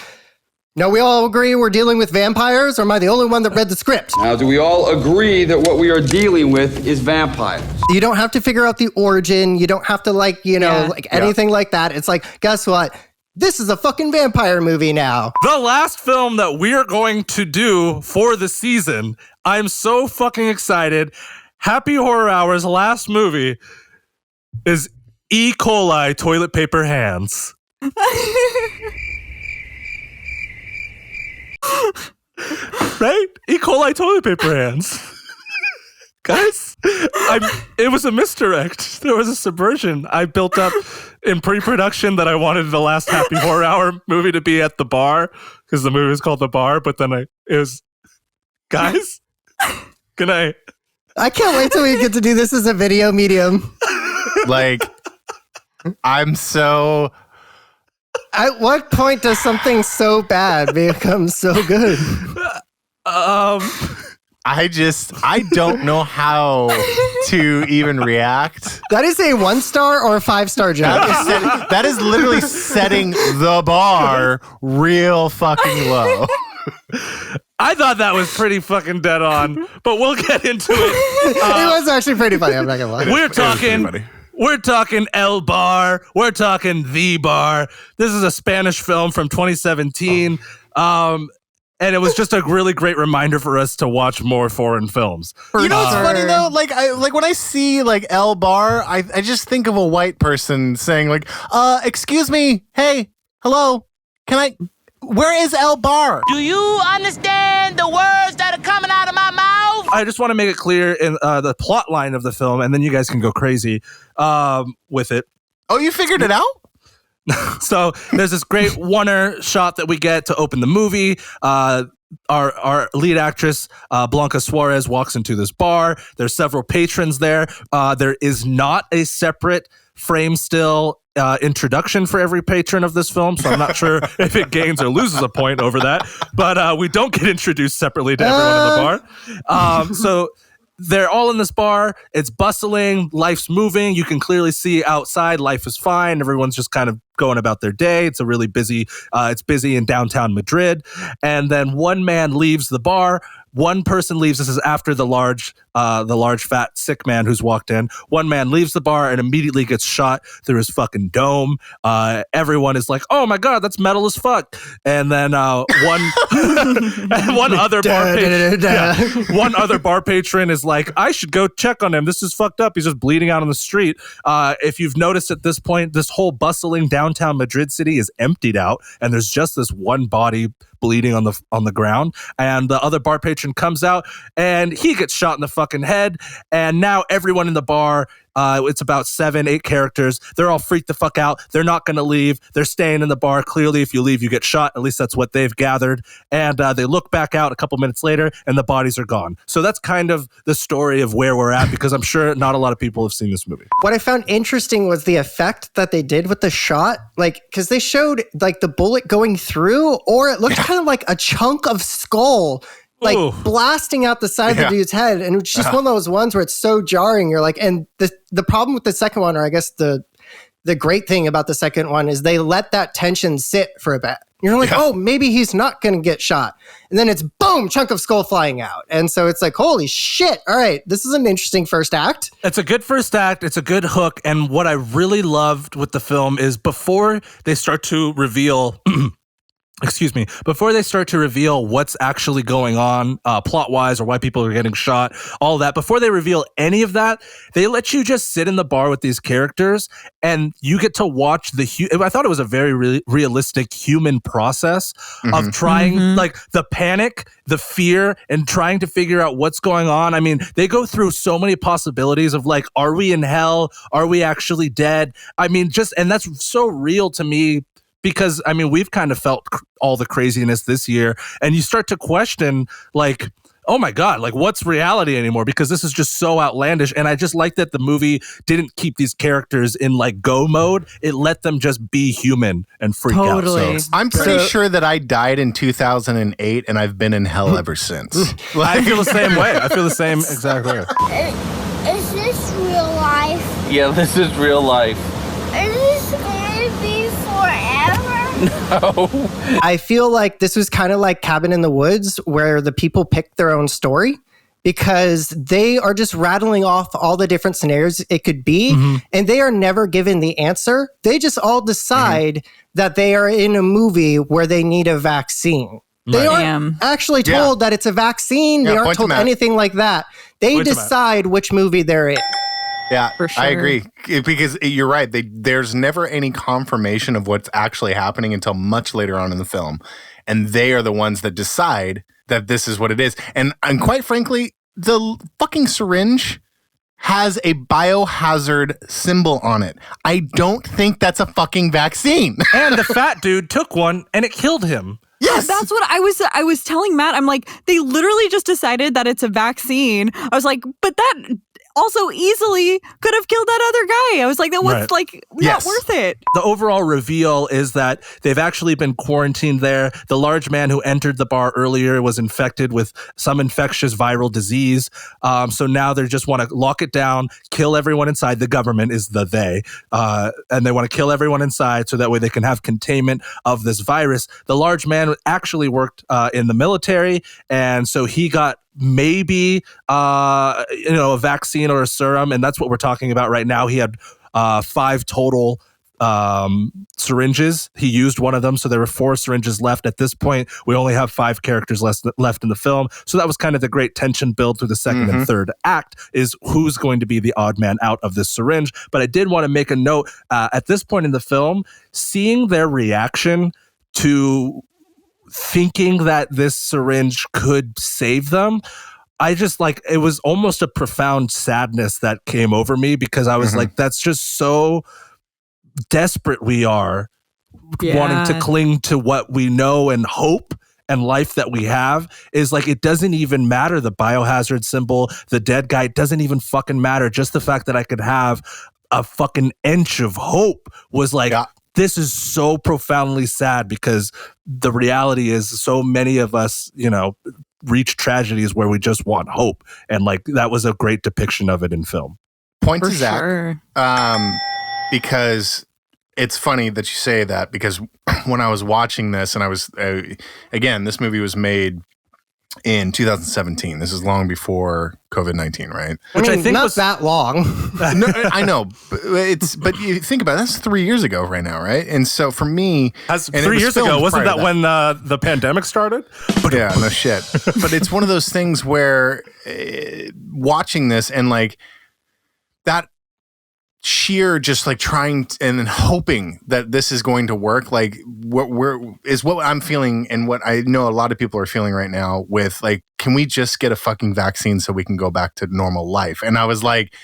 "No, we all agree we're dealing with vampires, or am I the only one that read the script?" Now, do we all agree that what we are dealing with is vampires? You don't have to figure out the origin. You don't have to anything like that. It's like, guess what? This is a fucking vampire movie now. The last film that we're going to do for the season, I'm so fucking excited. Happy Horror Hour's last movie is E. coli toilet paper hands. Right? E. coli toilet paper hands. Guys, it was a misdirect. There was a subversion. I built up in pre-production that I wanted the last Happy Horror Hour movie to be at the bar because the movie was called The Bar, but then it was, guys, good night. I can't wait till we get to do this as a video medium. Like, I'm so... At what point does something so bad become so good? I don't know how to even react. That is a 1-star or a 5-star job. That is literally setting the bar real fucking low. I thought that was pretty fucking dead on, but we'll get into it. It was actually pretty funny. I'm not gonna lie. We're talking El Bar. We're talking The Bar. This is a Spanish film from 2017. And it was just a really great reminder for us to watch more foreign films. You know what's funny though? Like when I see like El Bar, I just think of a white person saying like, excuse me, hey, hello, where is El Bar? Do you understand the words that are coming out of my mouth? I just want to make it clear in the plot line of the film, and then you guys can go crazy with it. Oh, you figured it out? So there's this great one-er shot that we get to open the movie. Our lead actress, Blanca Suarez, walks into this bar. There's several patrons there. There is not a separate frame still introduction for every patron of this film, so I'm not sure if it gains or loses a point over that. But we don't get introduced separately to everyone in the bar. So they're all in this bar. It's bustling. Life's moving. You can clearly see outside. Life is fine. Everyone's just kind of going about their day. It's a really busy. It's busy in downtown Madrid. And then one man leaves the bar. One person leaves. This is after the large, fat, sick man who's walked in. One man leaves the bar and immediately gets shot through his fucking dome. Everyone is like, "Oh my god, that's metal as fuck!" And then one other bar patron is like, "I should go check on him. This is fucked up. He's just bleeding out on the street." If you've noticed at this point, this whole bustling downtown Madrid city is emptied out, and there's just this one body bleeding on the ground, and the other bar patron comes out and he gets shot in the fucking head. And now everyone in the bar, it's about 7-8 characters, they're all freaked the fuck out. They're not going to leave. They're staying in the bar. Clearly, if you leave, you get shot. At least that's what they've gathered. And they look back out a couple minutes later and the bodies are gone. So that's kind of the story of where we're at, because I'm sure not a lot of people have seen this movie. What I found interesting was the effect that they did with the shot, like, because they showed like the bullet going through, or it looked kind of like a chunk of skull like blasting out the side of the dude's head. And it's just one of those ones where it's so jarring. You're like, and the problem with the second one, or I guess the great thing about the second one, is they let that tension sit for a bit. You're like, oh, maybe he's not going to get shot. And then it's boom, chunk of skull flying out. And so it's like, holy shit. All right, this is an interesting first act. It's a good first act. It's a good hook. And what I really loved with the film is before they start to reveal before they start to reveal what's actually going on plot-wise or why people are getting shot, all that, before they reveal any of that, they let you just sit in the bar with these characters and you get to watch I thought it was a very realistic human process of trying, like the panic, the fear, and trying to figure out what's going on. I mean, they go through so many possibilities of like, are we in hell? Are we actually dead? I mean, and that's so real to me. Because, I mean, we've kind of felt all the craziness this year, and you start to question, like, oh my God, like, what's reality anymore? Because this is just so outlandish, and I just like that the movie didn't keep these characters in, like, go mode. It let them just be human and freak out. So, I'm pretty sure that I died in 2008, and I've been in hell ever since. I feel the same way. I feel the same exact way. Is this real life? Yeah, this is real life. Is this going to be forever? No. I feel like this was kind of like Cabin in the Woods, where the people pick their own story because they are just rattling off all the different scenarios it could be, and they are never given the answer. They just all decide that they are in a movie where they need a vaccine. They aren't actually told that it's a vaccine. They aren't told anything like that. They decide which movie they're in. Yeah, I agree. Because you're right. There's never any confirmation of what's actually happening until much later on in the film. And they are the ones that decide that this is what it is. And quite frankly, the fucking syringe has a biohazard symbol on it. I don't think that's a fucking vaccine. And the fat dude took one and it killed him. Yes. That's what I was telling Matt. I'm like, they literally just decided that it's a vaccine. I was like, but that also easily could have killed that other guy. I was like, that was not worth it. The overall reveal is that they've actually been quarantined there. The large man who entered the bar earlier was infected with some infectious viral disease. So now they just want to lock it down, kill everyone inside. The government is the they. And they want to kill everyone inside so that way they can have containment of this virus. The large man actually worked in the military. And so he got maybe a vaccine or a serum, and that's what we're talking about right now. He had 5 total syringes. He used one of them, so there were 4 syringes left. At this point, we only have 5 characters left in the film. So that was kind of the great tension build through the second and third act, is who's going to be the odd man out of this syringe. But I did want to make a note, at this point in the film, seeing their reaction to thinking that this syringe could save them, I just it was almost a profound sadness that came over me, because I was like, that's just so desperate we are wanting to cling to what we know and hope and life that we have. Is like, it doesn't even matter the biohazard symbol, the dead guy, it doesn't even fucking matter. Just the fact that I could have a fucking inch of hope was like, this is so profoundly sad, because the reality is so many of us, reach tragedies where we just want hope. And that was a great depiction of it in film. Point to Zach. Because it's funny that you say that, because when I was watching this, and I was, again, this movie was made in 2017. This is long before COVID-19, right? Which I think not was that long. No, I know, but you think about it, that's 3 years ago right now, right? And so for me, 3 years ago, wasn't that when the pandemic started? Yeah, no shit. But it's one of those things where watching this and that sheer just trying and hoping that this is going to work, what I'm feeling, and what I know a lot of people are feeling right now with can we just get a fucking vaccine so we can go back to normal life? And I was like,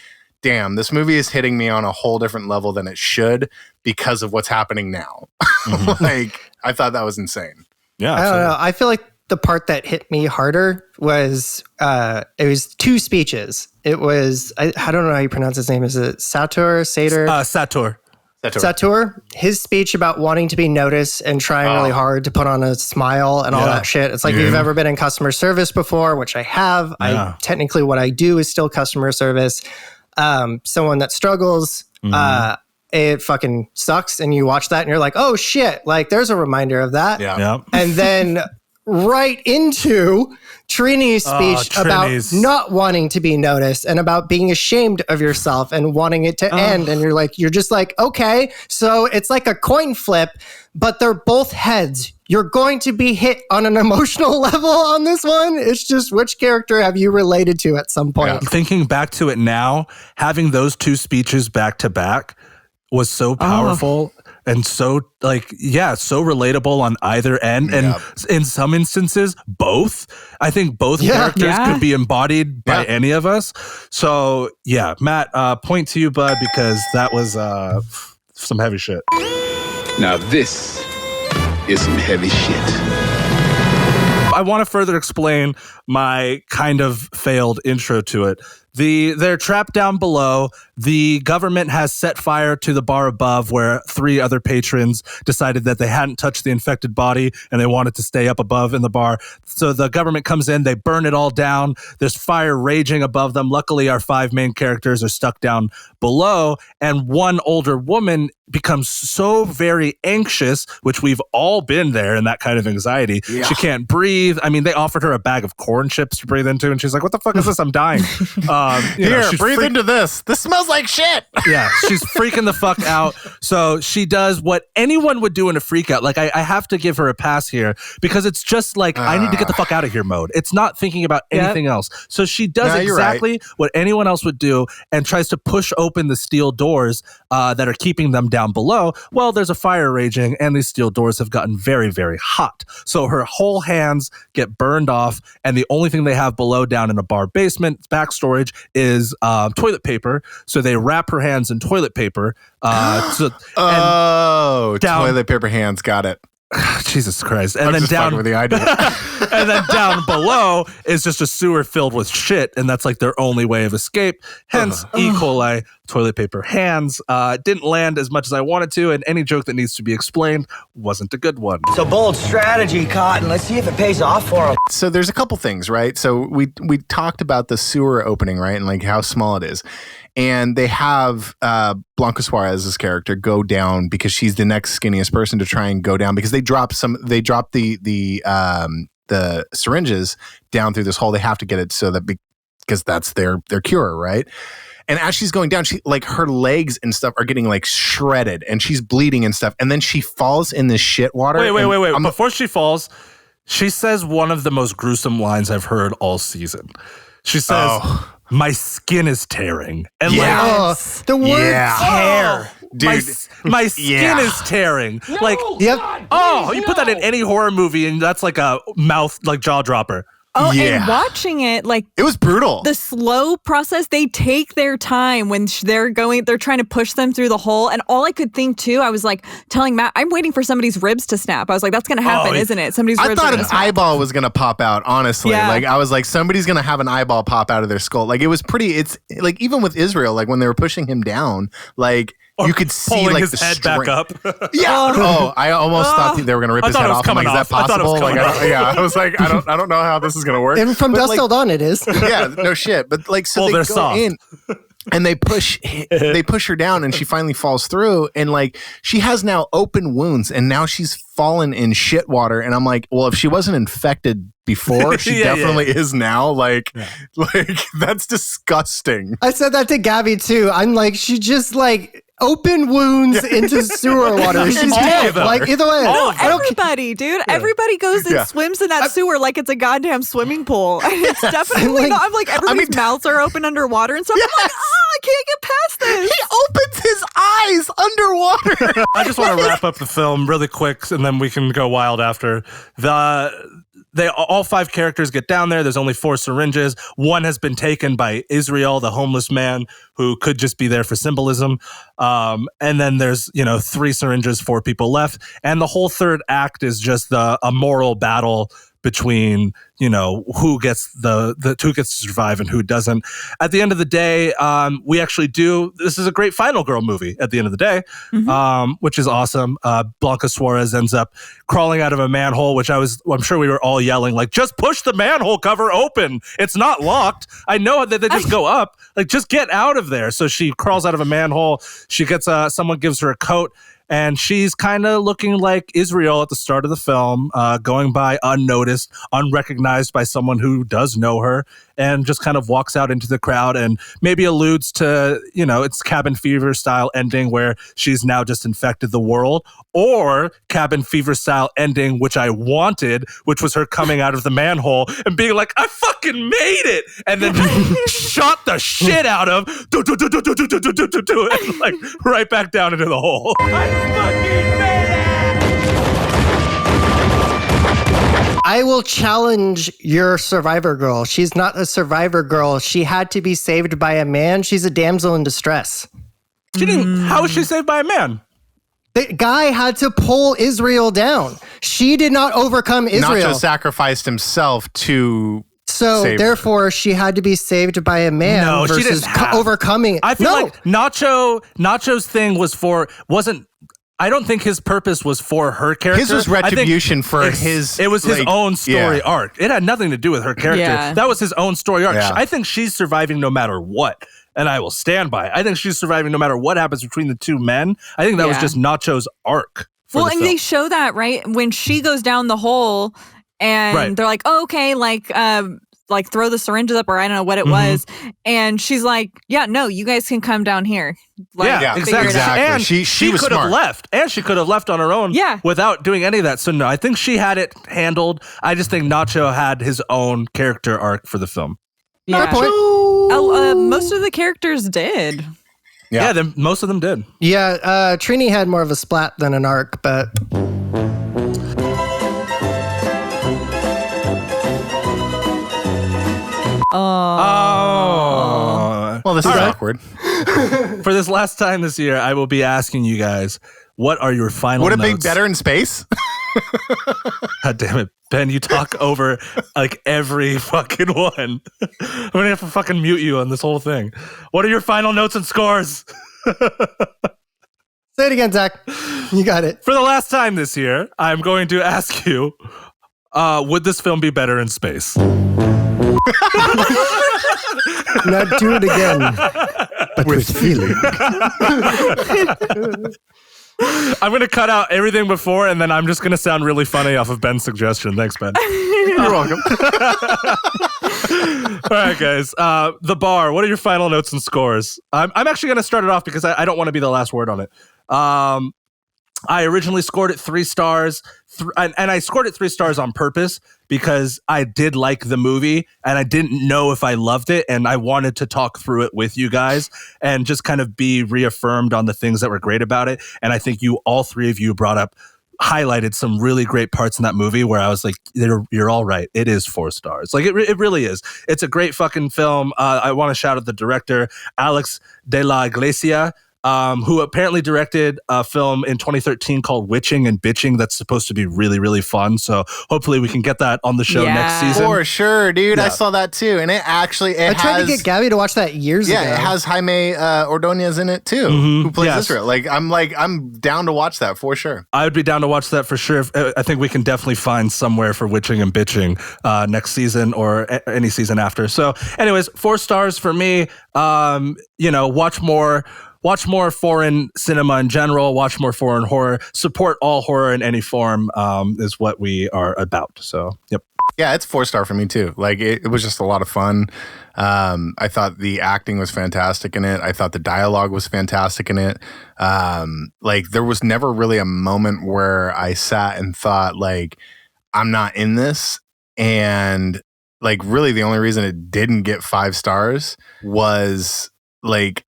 damn, this movie is hitting me on a whole different level than it should, because of what's happening now. I thought that was insane. Yeah, I don't know. I feel like the part that hit me harder was it was 2 speeches. It was I don't know how you pronounce his name. Is it Sator? Sator. His speech about wanting to be noticed and trying really hard to put on a smile and all that shit. It's like, if you've ever been in customer service before, which I have. Yeah. Technically what I do is still customer service. Someone that struggles, it fucking sucks. And you watch that and you're like, oh shit, there's a reminder of that. Yeah. And then right into Trini's speech about not wanting to be noticed and about being ashamed of yourself and wanting it to end. And you're just like, okay, so it's like a coin flip, but they're both heads. You're going to be hit on an emotional level on this one. It's just which character have you related to at some point? Yeah. Thinking back to it now, having those two speeches back to back was so powerful. And so, so relatable on either end. And in some instances, both. I think both characters could be embodied by any of us. So, yeah, Matt, point to you, bud, because that was some heavy shit. Now this is some heavy shit. I want to further explain my kind of failed intro to it. They're trapped down below. The government has set fire to the bar above where 3 other patrons decided that they hadn't touched the infected body and they wanted to stay up above in the bar. So the government comes in, they burn it all down. There's fire raging above them. Luckily, our 5 main characters are stuck down below, and one older woman becomes so very anxious, which we've all been there in that kind of anxiety. Yeah. She can't breathe. I mean, they offered her a bag of corn chips to breathe into, and she's like, what the fuck is this? I'm dying. Here, breathe into this. This smells like shit. Yeah, she's freaking the fuck out. So she does what anyone would do in a freak out. Like, I have to give her a pass here because it's just like, I need to get the fuck out of here mode. It's not thinking about anything else. So she does exactly what anyone else would do and tries to push open the steel doors that are keeping them down below. Well, there's a fire raging and these steel doors have gotten very, very hot. So her whole hands get burned off, and the only thing they have below down in a bar basement, back storage, is toilet paper. So they wrap her hands in toilet paper. Toilet paper hands. Got it. Jesus Christ. And I'm then just down with the idea. and then down below is just a sewer filled with shit, and that's like their only way of escape. Hence E. coli, toilet paper hands. Didn't land as much as I wanted to, and any joke that needs to be explained wasn't a good one. It's a bold strategy, Cotton. Let's see if it pays off for him. So there's a couple things, right? So we talked about the sewer opening, right? And like how small it is. And they have Blanca Suarez's character go down because she's the next skinniest person to try and go down because they drop the syringes down through this hole. They have to get it so that because that's their cure, right? And as she's going down, she like her legs and stuff are getting like shredded, and she's bleeding and stuff. And then she falls in this shit water. Wait! Before she falls, she says one of the most gruesome lines I've heard all season. She says, "My skin is tearing," and the word tear. Dude, my skin is tearing. No, like, you put that in any horror movie, and that's like a mouth, like jaw dropper. Oh, and watching it, like, it was brutal. The slow process, they take their time when they're trying to push them through the hole. And all I could think too, I was like telling Matt, I'm waiting for somebody's ribs to snap. I was like, that's going to happen, isn't it? Somebody's ribs. I thought an eyeball was going to pop out, honestly. Yeah. Like, I was like, somebody's going to have an eyeball pop out of their skull. Like, it was it's like, even with Israel, like when they were pushing him down, like, you could see like his head back up. Yeah. I almost thought they were going to rip his head off. I'm like, is that possible? I was like, I don't know how this is going to work. And From Dusk Till Dawn, it is. Yeah, no shit. But like, so they go soft. In. And they push her down, and she finally falls through, and like she has now open wounds, and now she's fallen in shit water. And I'm like, well, if she wasn't infected before, she definitely is now. Like that's disgusting. I said that to Gabby too. I'm like, she just like open wounds into sewer water. She's dead. Like either way. No, everybody, dude. Yeah. Everybody goes and swims in that sewer like it's a goddamn swimming pool. And it's definitely not. I'm like, everybody's mouths are open underwater and stuff. I'm like, I can't get past this. He opens his eyes underwater. I just want to wrap up the film really quick, and then we can go wild after. All 5 characters get down there. There's only 4 syringes. One has been taken by Israel, the homeless man, who could just be there for symbolism. And then there's 3 syringes, 4 people left. And the whole third act is just a moral battle between who gets who gets to survive and who doesn't. At the end of the day, we actually this is a great final girl movie at the end of the day, which is awesome. Blanca Suarez ends up crawling out of a manhole, which I'm sure we were all yelling like, just push the manhole cover open, it's not locked. I know that they just go up, like just get out of there. So she crawls out of a manhole. She gets someone gives her a coat, And she's kind of looking like Israel at the start of the film, going by unnoticed, unrecognized by someone who does know her, and just kind of walks out into the crowd and maybe alludes to, it's cabin fever style ending where she's now just infected the world, or cabin fever style ending, which I wanted, which was her coming out of the manhole and being like, I fucking made it. And then just shot the shit out of, and like right back down into the hole. I will challenge your survivor girl. She's not a survivor girl. She had to be saved by a man. She's a damsel in distress. She didn't. How was she saved by a man? The guy had to pull Israel down. She did not overcome Israel. Nacho sacrificed himself to So save therefore, her. She had to be saved by a man No, she versus didn't have. overcoming. I feel like Nacho's thing wasn't. I don't think his purpose was for her character. His was retribution for his. It was his own story arc. It had nothing to do with her character. Yeah. That was his own story arc. Yeah. I think she's surviving no matter what. And I will stand by it. I think she's surviving no matter what happens between the two men. I think that was just Nacho's arc. Well, and they show that, right? When she goes down the hole and they're like, oh, okay, like throw the syringes up, or I don't know what it was. And she's like, yeah, no, you guys can come down here. Like, exactly. And she was could have smart. left. And she could have left on her own without doing any of that. So no, I think she had it handled. I just think Nacho had his own character arc for the film. Yeah. Most of the characters did. Yeah, most of them did. Yeah, Trini had more of a splat than an arc, but... Oh. Well, this is awkward. For this last time this year, I will be asking you guys, what are your final Would it notes? be better in space? God damn it, Ben, you talk over like every fucking one. I'm gonna have to fucking mute you on this whole thing. What are your final notes and scores? Say it again, Zach. You got it. For the last time this year, I'm going to ask you, would this film be better in space? Now do it again, but with feeling. I'm going to cut out everything before, and then I'm just going to sound really funny off of Ben's suggestion. Thanks, Ben. You're welcome. All right, guys. The Bar, what are your final notes and scores? I'm actually going to start it off because I don't want to be the last word on it. I originally scored it 3 stars, and I scored it 3 stars on purpose because I did like the movie, and I didn't know if I loved it, and I wanted to talk through it with you guys and just kind of be reaffirmed on the things that were great about it. And I think all 3 of you highlighted some really great parts in that movie where I was like, you're all right. It is 4 stars. Like, it really is. It's a great fucking film. I want to shout out the director, Alex de la Iglesia, who apparently directed a film in 2013 called Witching and Bitching that's supposed to be really, really fun. So hopefully we can get that on the show next season. For sure, dude. Yeah. I saw that too. And I tried to get Gabby to watch that years ago. Yeah, it has Jaime Ordonez in it too, who plays Israel. I'm down to watch that for sure. I would be down to watch that for sure. I think we can definitely find somewhere for Witching and Bitching next season or any season after. So anyways, 4 stars for me. Watch more foreign cinema in general. Watch more foreign horror. Support all horror in any form is what we are about. So, yep. Yeah, it's 4-star for me too. Like it was just a lot of fun. I thought the acting was fantastic in it. I thought the dialogue was fantastic in it. There was never really a moment where I sat and thought like, I'm not in this. And like really the only reason it didn't get 5 stars was like,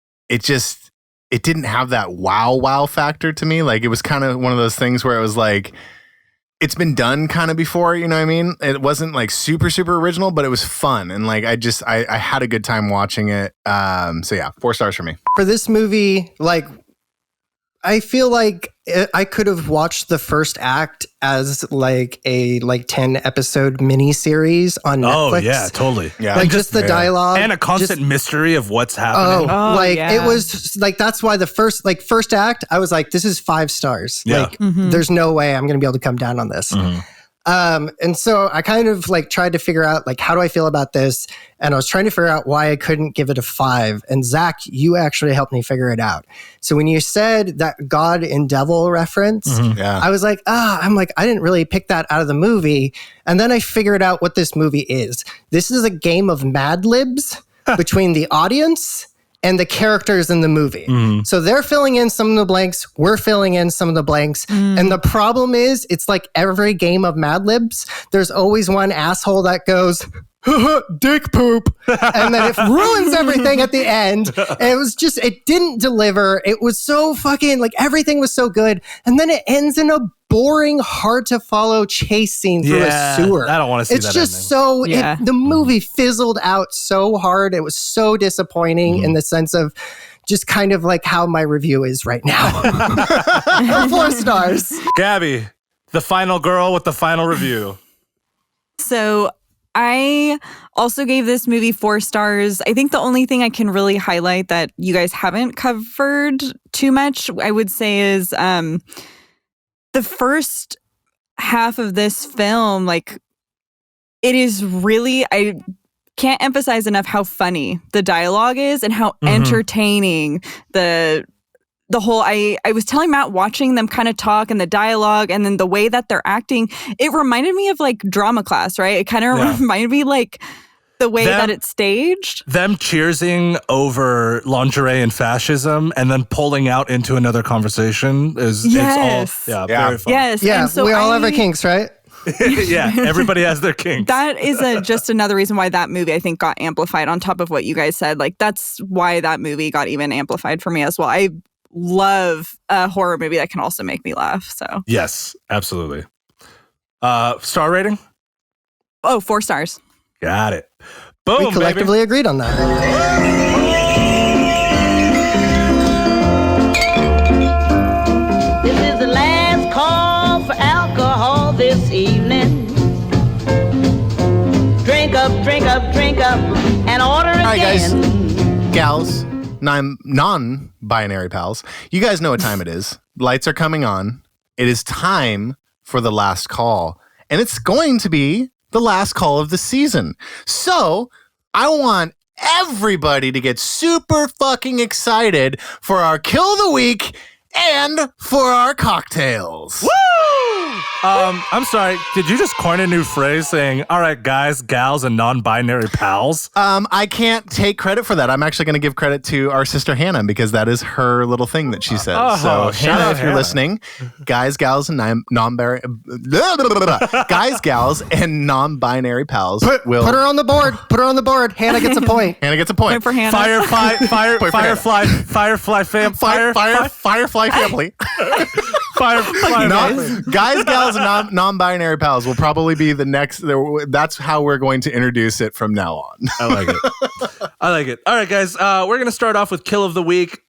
it didn't have that wow factor to me. Like it was kind of one of those things where it was like, it's been done kind of before, you know what I mean? It wasn't like super original, but it was fun. And like, I had a good time watching it. So yeah, 4 stars for me. For this movie, like, I feel like I could have watched the first act as like a 10 episode mini series on Netflix. Oh yeah, totally. Yeah, like just the dialogue and a constant mystery of what's happening. It was like that's why the first act I was like, this is 5 stars. Yeah. Like there's no way I'm gonna be able to come down on this. And so I kind of like tried to figure out like, how do I feel about this? And I was trying to figure out why I couldn't give it a 5. And Zach, you actually helped me figure it out. So when you said that God and devil reference, I was like, I didn't really pick that out of the movie. And then I figured out what this movie is. This is a game of Mad Libs between the audience and the characters in the movie. So they're filling in some of the blanks, we're filling in some of the blanks. And the problem is, it's like every game of Mad Libs, there's always one asshole that goes, dick poop. And then it ruins everything at the end. And it didn't deliver. It was so fucking, like, everything was so good. And then it ends in a boring, hard to follow chase scene through a sewer. I don't want to see that. It's just the movie fizzled out so hard. It was so disappointing in the sense of just kind of like how my review is right now. 4 stars. Gabby, the final girl with the final review. So I also gave this movie 4 stars. I think the only thing I can really highlight that you guys haven't covered too much, I would say, is the first half of this film, like, it is really, I can't emphasize enough how funny the dialogue is and how entertaining the whole, I was telling Matt, watching them kind of talk and the dialogue and then the way that they're acting, it reminded me of like drama class, right? It kind of reminded me like the way that it's staged. Them cheersing over lingerie and fascism and then pulling out into another conversation is it's all very fun. Yes. Yeah, and so we all have our kinks, right? Yeah, everybody has their kinks. That is just another reason why that movie, I think, got amplified on top of what you guys said. Like, that's why that movie got even amplified for me as well. I love a horror movie that can also make me laugh. So yes, absolutely. Star rating? 4 stars. Got it. Boom, we collectively agreed on that. This is the last call for alcohol this evening. Drink up, and order again. All right, guys, gals, non-binary pals, you guys know what time it is. Lights are coming on. It is time for the last call, and it's going to be the last call of the season. So I want everybody to get super fucking excited for our Kill of the Week and for our cocktails. Woo! I'm sorry, did you just coin a new phrase saying, all right, guys, gals, and non-binary pals? I can't take credit for that. I'm actually going to give credit to our sister Hannah because that is her little thing that she says. So Hannah, if you're listening, guys, gals, and non-binary, guys, gals, and non-binary pals. Put her on the board. Put her on the board. Hannah gets a point. Hannah gets a point. Point for Hannah. Firefly family. Guys, gals, and non-binary pals will probably be the next. That's how we're going to introduce it from now on. I like it. All right, guys. We're going to start off with Kill of the Week.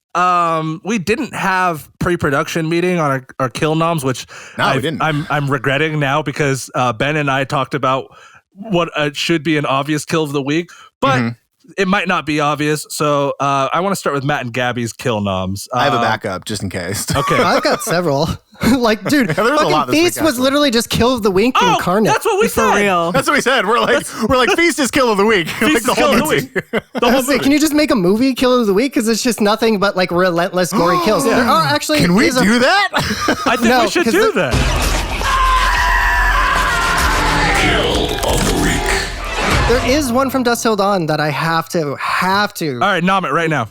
We didn't have pre-production meeting on our kill noms, which we didn't. I'm regretting now because Ben and I talked about what should be an obvious kill of the week, but it might not be obvious. So I want to start with Matt and Gabby's kill noms. I have a backup just in case. Okay, I've got several. Like, dude, fucking Feast was literally just Kill of the Week incarnate. That's what we said. For real. That's what we said. We're like Feast is Kill of the Week. Feast is Kill of the Week. The whole movie. Can you just make a movie Kill of the Week? Because it's just nothing but like relentless gory kills. There are actually. Can we do that? I think we should do that. Kill of the Week. There is one from Dusk Till Dawn that I have to. All right, nom it right now.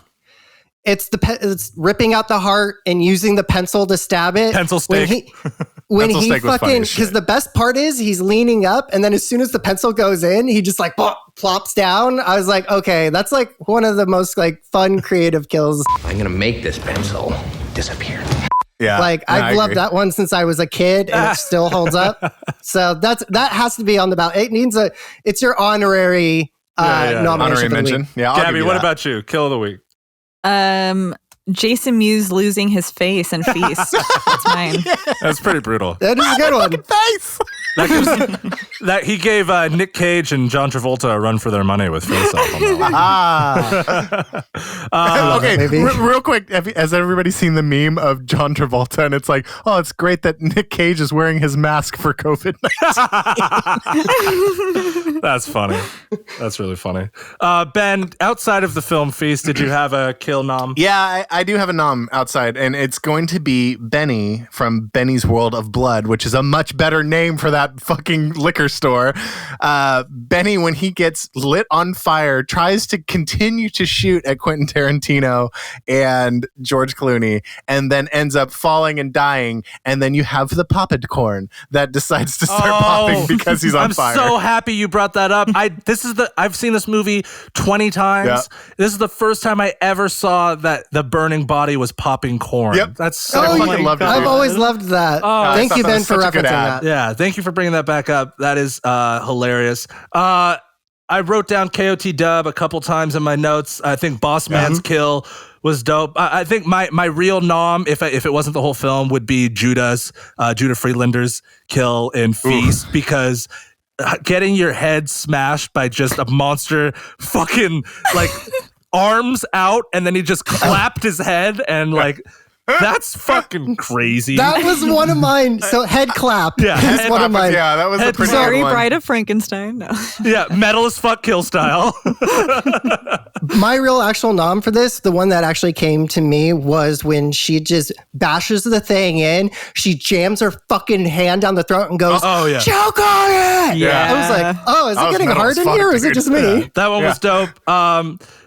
It's it's ripping out the heart and using the pencil to stab it. Pencil steak. When Pencil he steak was funny fucking, as shit. because the best part is he's leaning up, and then as soon as the pencil goes in, he just like plops down. I was like, okay, that's like one of the most like fun creative kills. I'm gonna make this pencil disappear. Yeah, Like I've loved that one since I was a kid, and it still holds up. So that has to be on the ballot. It needs it's your honorary nomination. Honorary for the mention. week. Yeah, I'll Gabby, give you what that. about you? Kill of the week. Jason Mewes losing his face in Feast. That's mine. That's pretty brutal. That is a good one. Face. That he gave Nick Cage and John Travolta a run for their money with Face Off on that one. Okay, real quick, has everybody seen the meme of John Travolta? And it's like, oh, it's great that Nick Cage is wearing his mask for COVID-19. That's funny. That's really funny. Ben, outside of the film feast, did you have a kill nom? Yeah, I do have a nom outside, and it's going to be Benny from Benny's World of Blood, which is a much better name for that fucking liquor store. Benny, when he gets lit on fire, tries to continue to shoot at Quentin Tarantino and George Clooney, and then ends up falling and dying. And then you have the popped corn that decides to start popping because he's on fire. I'm so happy you brought that up. I've seen this movie 20 times. Yeah. This is the first time I ever saw that the burning body was popping corn. Yep. That's so I funny. fucking loved it. I've always loved that. Thank you, Ben, for referencing that. Yeah, thank you for bringing that back up. That is hilarious. I wrote down KOT Dub a couple times in my notes. I think Boss Man's kill was dope. I think my real nom, if it wasn't the whole film, would be Judah Friedlander's kill in Feast, because getting your head smashed by just a monster fucking like arms out, and then he just clapped his head and like. That's fucking crazy. That was one of mine. So head clap. Yeah, That's one of mine. Yeah, that was a pretty Sorry, good one. Bride of Frankenstein. No. Yeah, metal as fuck kill style. My real actual nom for this, the one that actually came to me, was when she just bashes the thing in. She jams her fucking hand down the throat and goes, choke on it! Yeah. I was like, oh, is it getting hard in here, or is it just me? Yeah. That one was dope.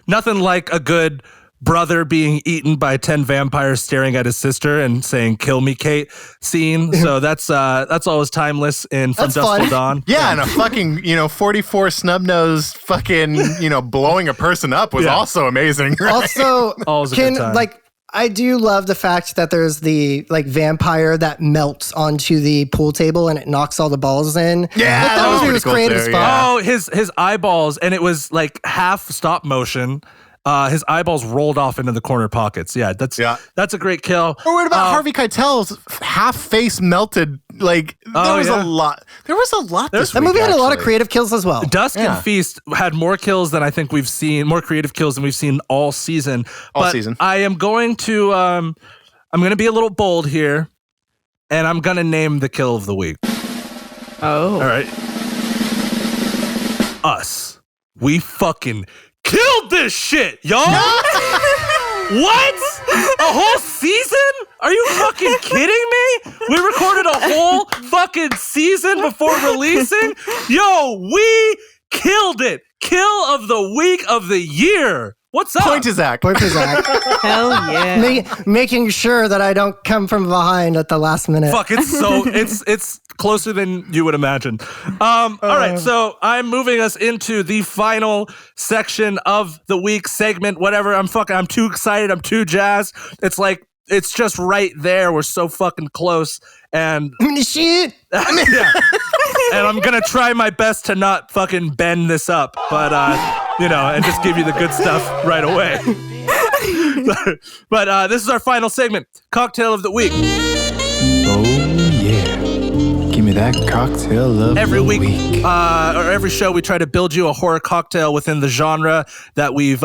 Nothing like a good brother being eaten by 10 vampires staring at his sister and saying, kill me, Kate scene. So that's always timeless in From Dusk Till Dawn. Yeah, and a fucking, 44 snub-nosed fucking, blowing a person up was also amazing. Right? Also, Always a good time. I do love the fact that there's the vampire that melts onto the pool table and it knocks all the balls in. Yeah, that was cool creative as too, fuck. Oh, his eyeballs, and it was like half stop motion. His eyeballs rolled off into the corner pockets. Yeah, that's a great kill. Or what about Harvey Keitel's half face melted? Like there was a lot. There was a lot. That movie had a lot of creative kills as well. Dusk and Feast had more kills than I think we've seen, more creative kills than we've seen all season. I am going to I'm going to be a little bold here, and I'm going to name the kill of the week. Oh. All right. Us. We fucking killed this shit, y'all. What? A whole season? Are you fucking kidding me? We recorded a whole fucking season before releasing? Yo, we killed it. Kill of the week of the year. What's up? Point to Zach. Hell yeah. Making sure that I don't come from behind at the last minute. Fuck, it's closer than you would imagine. All right, so I'm moving us into the final section of the week segment, whatever. I'm too excited. I'm too jazzed. It's just right there. We're so fucking close. And shit. Yeah. And I'm going to try my best to not fucking bend this up, but, and just give you the good stuff right away. But this is our final segment, Cocktail of the Week. Oh, yeah. Give me that cocktail of every the week. week. Or every show, we try to build you a horror cocktail within the genre that we've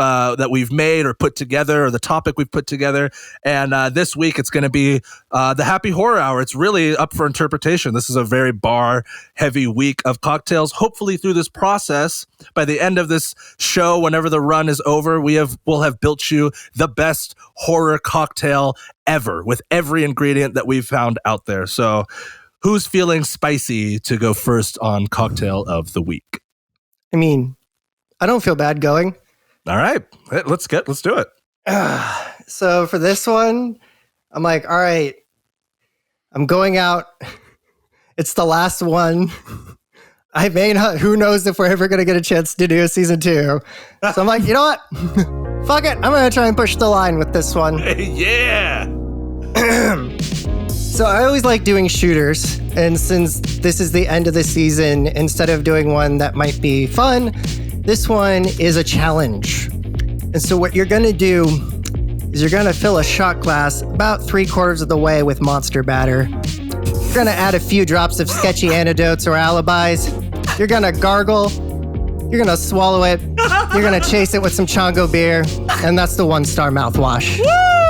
made or put together, or the topic we've put together. And this week, it's going to be the Happy Horror Hour. It's really up for interpretation. This is a very bar-heavy week of cocktails. Hopefully, through this process, by the end of this show, whenever the run is over, we'll have built you the best horror cocktail ever with every ingredient that we've found out there. So, who's feeling spicy to go first on Cocktail of the Week? I mean, I don't feel bad going. All right, let's do it. So for this one, I'm like, all right, I'm going out. It's the last one. I may not, who knows if we're ever going to get a chance to do a season 2. So I'm like, you know what? Fuck it. I'm going to try and push the line with this one. Yeah. So I always like doing shooters, and since this is the end of the season, instead of doing one that might be fun, this one is a challenge. And so what you're gonna do is you're gonna fill a shot glass about 3/4 of the way with monster batter. You're gonna add a few drops of sketchy antidotes or alibis. You're gonna gargle. You're gonna swallow it. You're gonna chase it with some Chongo beer, and that's the 1-star mouthwash.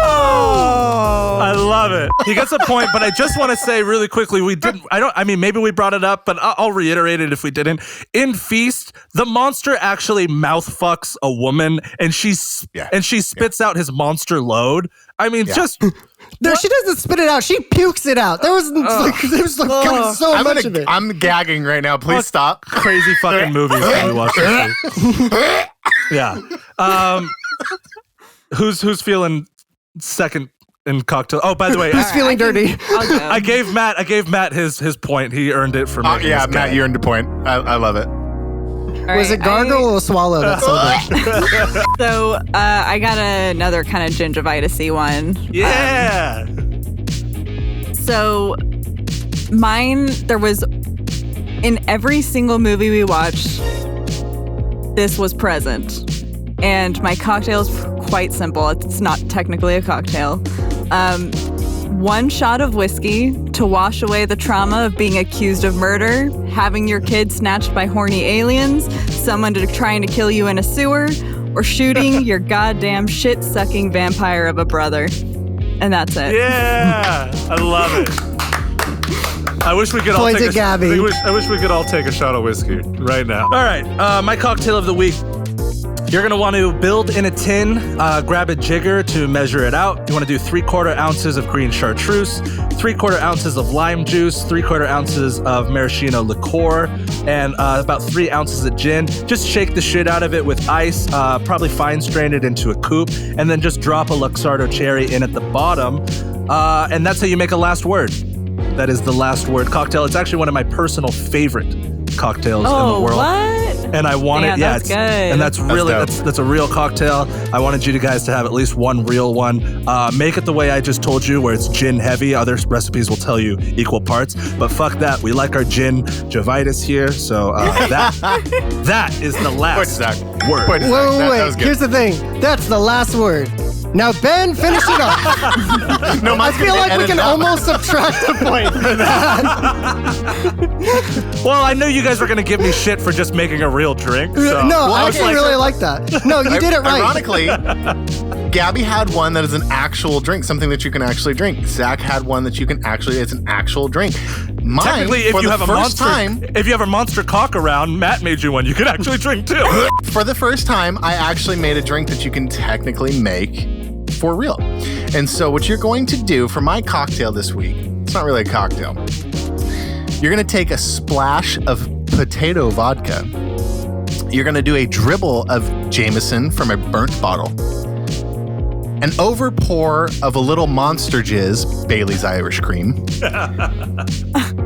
I love it. He gets a point, but I just want to say really quickly, maybe we brought it up, but I'll reiterate it if we didn't. In Feast, the monster actually mouth fucks a woman, and she spits out his monster load. I mean, just... No, she doesn't spit it out. She pukes it out. There was so much of it. I'm gagging right now. Please stop. Crazy fucking movies that we watch this week. Yeah. Who's feeling second in cocktail? Oh, by the way, who's feeling dirty? I gave Matt his point. He earned it for me. Yeah, Matt, you earned a point. I love it. Was it gargle or swallow? That's so good. So I got another kind of gingivitis-y one. Yeah. So mine, there was in every single movie we watched, this was present. And my cocktail is quite simple. It's not technically a cocktail. 1 shot of whiskey to wash away the trauma of being accused of murder, having your kid snatched by horny aliens, someone trying to kill you in a sewer, or shooting your goddamn shit-sucking vampire of a brother. And that's it. Yeah, I love it. I wish we could all take I wish we could all take a shot of whiskey right now. All right, my cocktail of the week. You're going to want to build in a tin, grab a jigger to measure it out. You want to do 3/4 ounces of green chartreuse, 3/4 ounces of lime juice, 3/4 ounces of maraschino liqueur, and about 3 ounces of gin. Just shake the shit out of it with ice, probably fine strain it into a coupe, and then just drop a Luxardo cherry in at the bottom. And that's how you make a last word. That is the last word cocktail. It's actually one of my personal favorite cocktails in the world. What? And I wanted, that's good. And that's really, that's a real cocktail. I wanted you guys to have at least one real one. Make it the way I just told you, where it's gin heavy. Other recipes will tell you equal parts, but fuck that. We like our gin Jovitis here. So that is the last word. Wait. Here's the thing. That's the last word. Now, Ben, finish it up. No, I feel like we can almost subtract a point for that. Well, I knew you guys were going to give me shit for just making a real drink. So. No, I actually really like that. No, you did it right. Ironically, Gabby had one that is an actual drink, something that you can actually drink. Zach had one that it's an actual drink. Mine, technically, if you have a monster cock around, Matt made you one you could actually drink too. For the first time, I actually made a drink that you can technically make for real. And so what you're going to do for my cocktail this week, it's not really a cocktail. You're going to take a splash of potato vodka. You're going to do a dribble of Jameson from a burnt bottle. An over pour of a little Monster Jizz, Bailey's Irish Cream.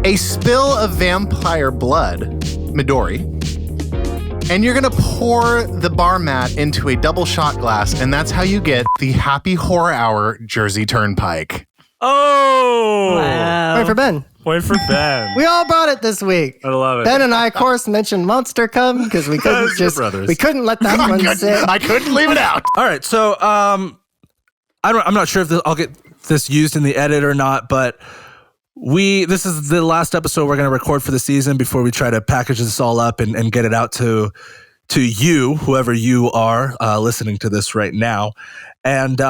A spill of vampire blood, Midori. And you're going to pour the bar mat into a double shot glass, and that's how you get the Happy Horror Hour Jersey Turnpike. Oh! Wow. Point for Ben. Point for Ben. We all brought it this week. I love it. Ben and I, of course, mentioned Monster Cum because we couldn't let that one sit. I couldn't leave it out. All right, so I'm not sure if I'll get this used in the edit or not, but this is the last episode we're going to record for the season before we try to package this all up and get it out to you, whoever you are listening to this right now. And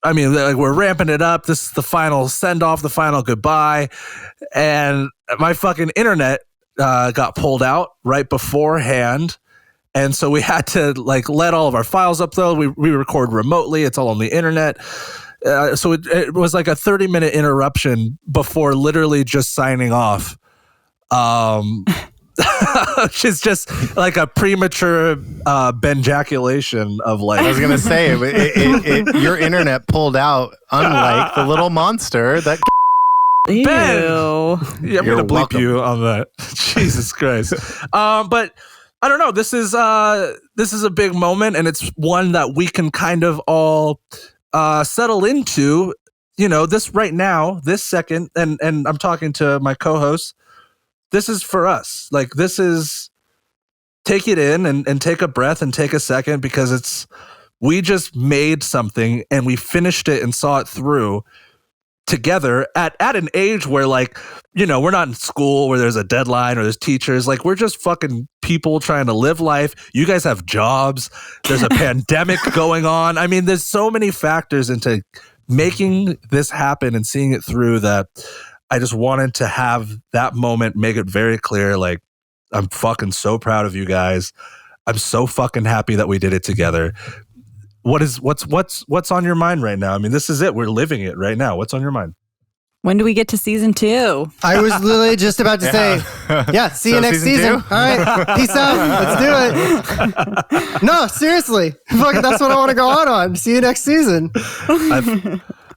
I mean, like, we're ramping it up. This is the final send off, the final goodbye, and my fucking internet got pulled out right beforehand. And so we had to let all of our files upload. We record remotely. It's all on the internet. So it was like a 30-minute interruption before literally just signing off. Which is just like a premature benjaculation of I was going to say, your internet pulled out, unlike the little monster that... Ben! Yeah, I'm going to bleep you on that. Jesus Christ. But I don't know. This is a big moment, and it's one that we can kind of all settle into. You know, this right now, this second, and I'm talking to my co-host. This is for us. This is, take it in and take a breath and take a second, because we just made something and we finished it and saw it through. together at an age where, like, you know, we're not in school where there's a deadline or there's teachers. Like, we're just fucking people trying to live life. You guys have jobs. There's a pandemic going on. I mean, there's so many factors into making this happen and seeing it through that I just wanted to have that moment, make it very clear. Like, I'm fucking so proud of you guys. I'm so fucking happy that we did it together. What's on your mind right now? I mean, this is it. We're living it right now. What's on your mind? When do we get to season 2? I was literally just about to say, see you next season. All right, peace out. Let's do it. No, seriously. Fuck, that's what I want to go on. See you next season.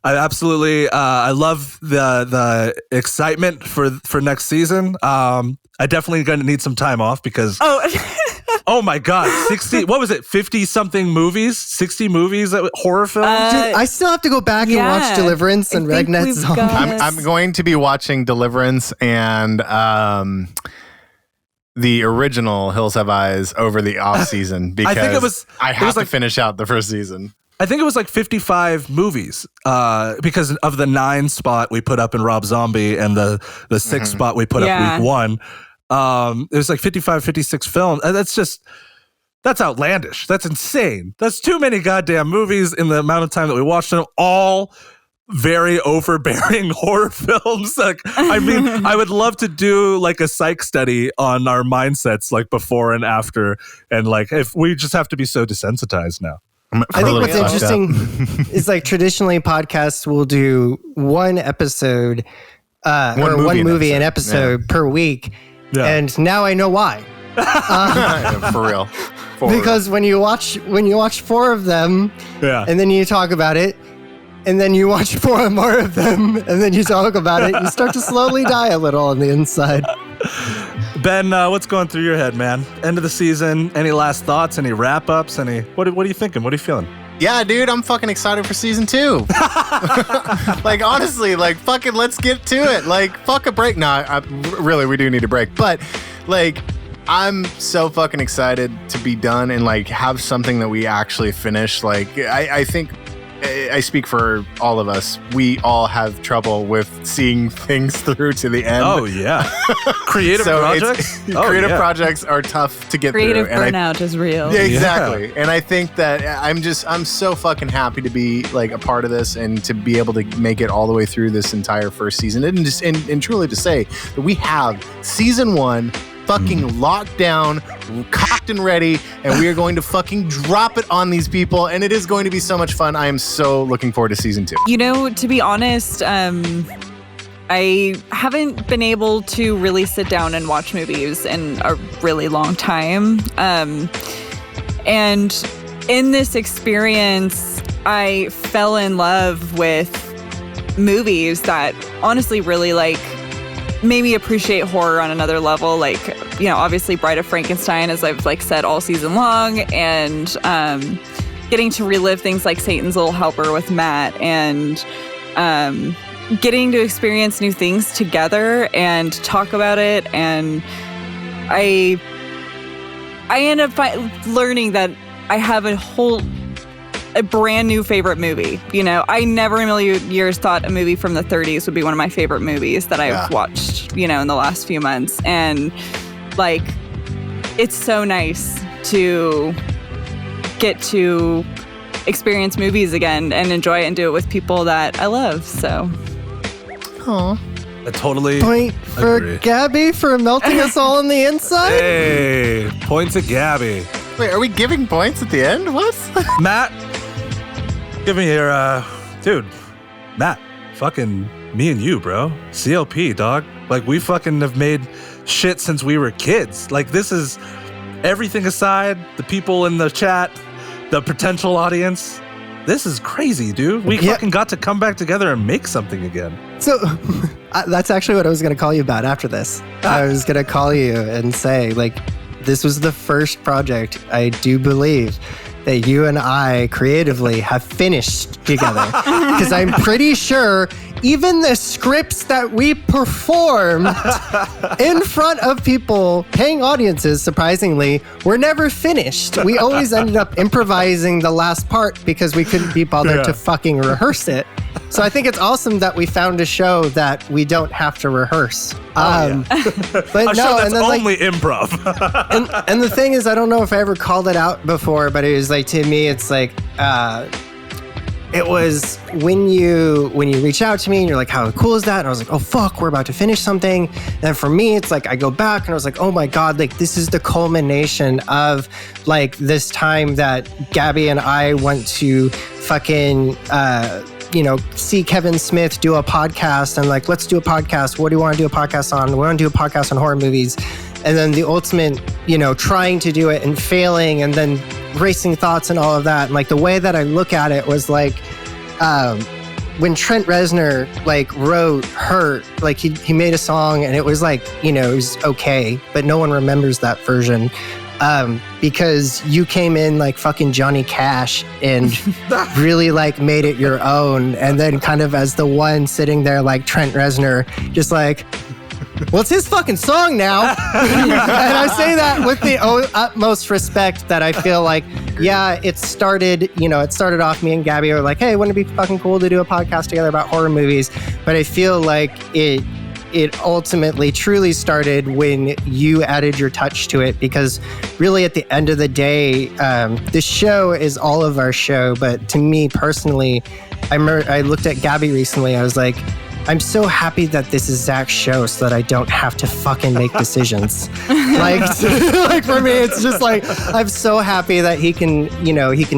I absolutely, I love the excitement for next season. I definitely going to need some time off because, oh my God, 60, what was it, 50 something movies, 60 movies, horror films? Dude, I still have to go back and watch Deliverance and Regnet Zombies. I'm going to be watching Deliverance and the original Hills Have Eyes over the off season because I have to finish out the first season. I think it was like 55 movies because of the 9 spot we put up in Rob Zombie and the 6 spot we put up week 1. It was like 55, 56 films. And that's outlandish. That's insane. That's too many goddamn movies in the amount of time that we watched them. All very overbearing horror films. Like, I mean, I would love to do like a psych study on our mindsets, like before and after. And like, if we just have to be so desensitized now. I think what's interesting is like traditionally podcasts will do one episode one movie an episode per week. Yeah. And now I know why. For real. Because when you watch 4 of them and then you talk about it and then you watch 4 more of them and then you talk about it, you start to slowly die a little on the inside. Ben, what's going through your head, man? End of the season. Any last thoughts? Any wrap-ups? What are you thinking? What are you feeling? Yeah, dude, I'm fucking excited for season 2. Like, honestly, like, fucking let's get to it. Like, fuck a break. Nah, really, we do need a break. But, like, I'm so fucking excited to be done and, like, have something that we actually finish. Like, I think I speak for all of us. We all have trouble with seeing things through to the end. Oh, yeah. Creative projects? Creative projects are tough to get Creative through. burnout is real. Yeah, exactly. Yeah. And I think that I'm so fucking happy to be like a part of this and to be able to make it all the way through this entire first season. And truly to say that we have season 1 fucking locked down, cocked and ready, and we are going to fucking drop it on these people, and it is going to be so much fun. I am so looking forward to season 2. You know, to be honest, I haven't been able to really sit down and watch movies in a really long time. And in this experience, I fell in love with movies that honestly really like made me appreciate horror on another level. Like, you know, obviously Bride of Frankenstein, as I've like said all season long, and getting to relive things like Satan's Little Helper with Matt, and getting to experience new things together and talk about it. And I end up learning that I have a brand new favorite movie. You know, I never in a million years thought a movie from the 30s would be one of my favorite movies that I've watched, you know, in the last few months. And like, it's so nice to get to experience movies again and enjoy it and do it with people that I love. So, I totally point for agree. Gabby for melting us all on the inside. Hey, point to Gabby. Wait, are we giving points at the end? What? Matt, give me your, dude, Matt, fucking me and you, bro. CLP, dog. Like, we fucking have made shit since we were kids. Like, this is everything aside, the people in the chat, the potential audience. This is crazy, dude. We fucking got to come back together and make something again. So that's actually what I was going to call you about after this. I was going to call you and say, like, this was the first project I do believe that you and I creatively have finished together. Because I'm pretty sure even the scripts that we performed in front of people, paying audiences, surprisingly, were never finished. We always ended up improvising the last part because we couldn't be bothered to fucking rehearse it. So I think it's awesome that we found a show that we don't have to rehearse. But a show that's only improv. and the thing is, I don't know if I ever called it out before, but it was like, to me, it's like, it was when you reach out to me and you're like, how cool is that? And I was like, oh fuck, we're about to finish something. And for me, it's like, I go back and I was like, oh my God, like this is the culmination of like this time that Gabby and I went to fucking, see Kevin Smith do a podcast and like, let's do a podcast. What do you want to do a podcast on? We want to do a podcast on horror movies. And then the ultimate, trying to do it and failing and then racing thoughts and all of that. And like the way that I look at it was like, when Trent Reznor like wrote Hurt, like he made a song and it was like, it was okay, but no one remembers that version. Because you came in like fucking Johnny Cash and really like made it your own. And then kind of as the one sitting there like Trent Reznor, just like, well, it's his fucking song now. And I say that with the utmost respect that I feel like, it started off me and Gabby were like, hey, wouldn't it be fucking cool to do a podcast together about horror movies? But I feel like it ultimately truly started when you added your touch to it, because really at the end of the day, this show is all of our show. But to me personally, I looked at Gabby recently. I was like, I'm so happy that this is Zach's show so that I don't have to fucking make decisions. like for me, it's just like, I'm so happy that he can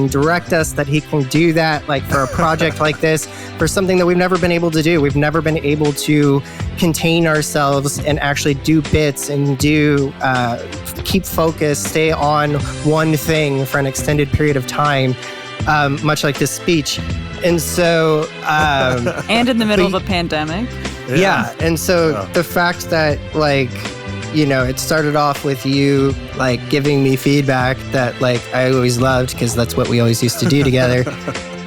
direct us, that he can do that, like for a project like this, for something that we've never been able to do. We've never been able to contain ourselves and actually do bits and keep focused, stay on one thing for an extended period of time, much like this speech. And so... and in the middle of a pandemic. Yeah. And so the fact that, like, it started off with you, like, giving me feedback that, like, I always loved, because that's what we always used to do together.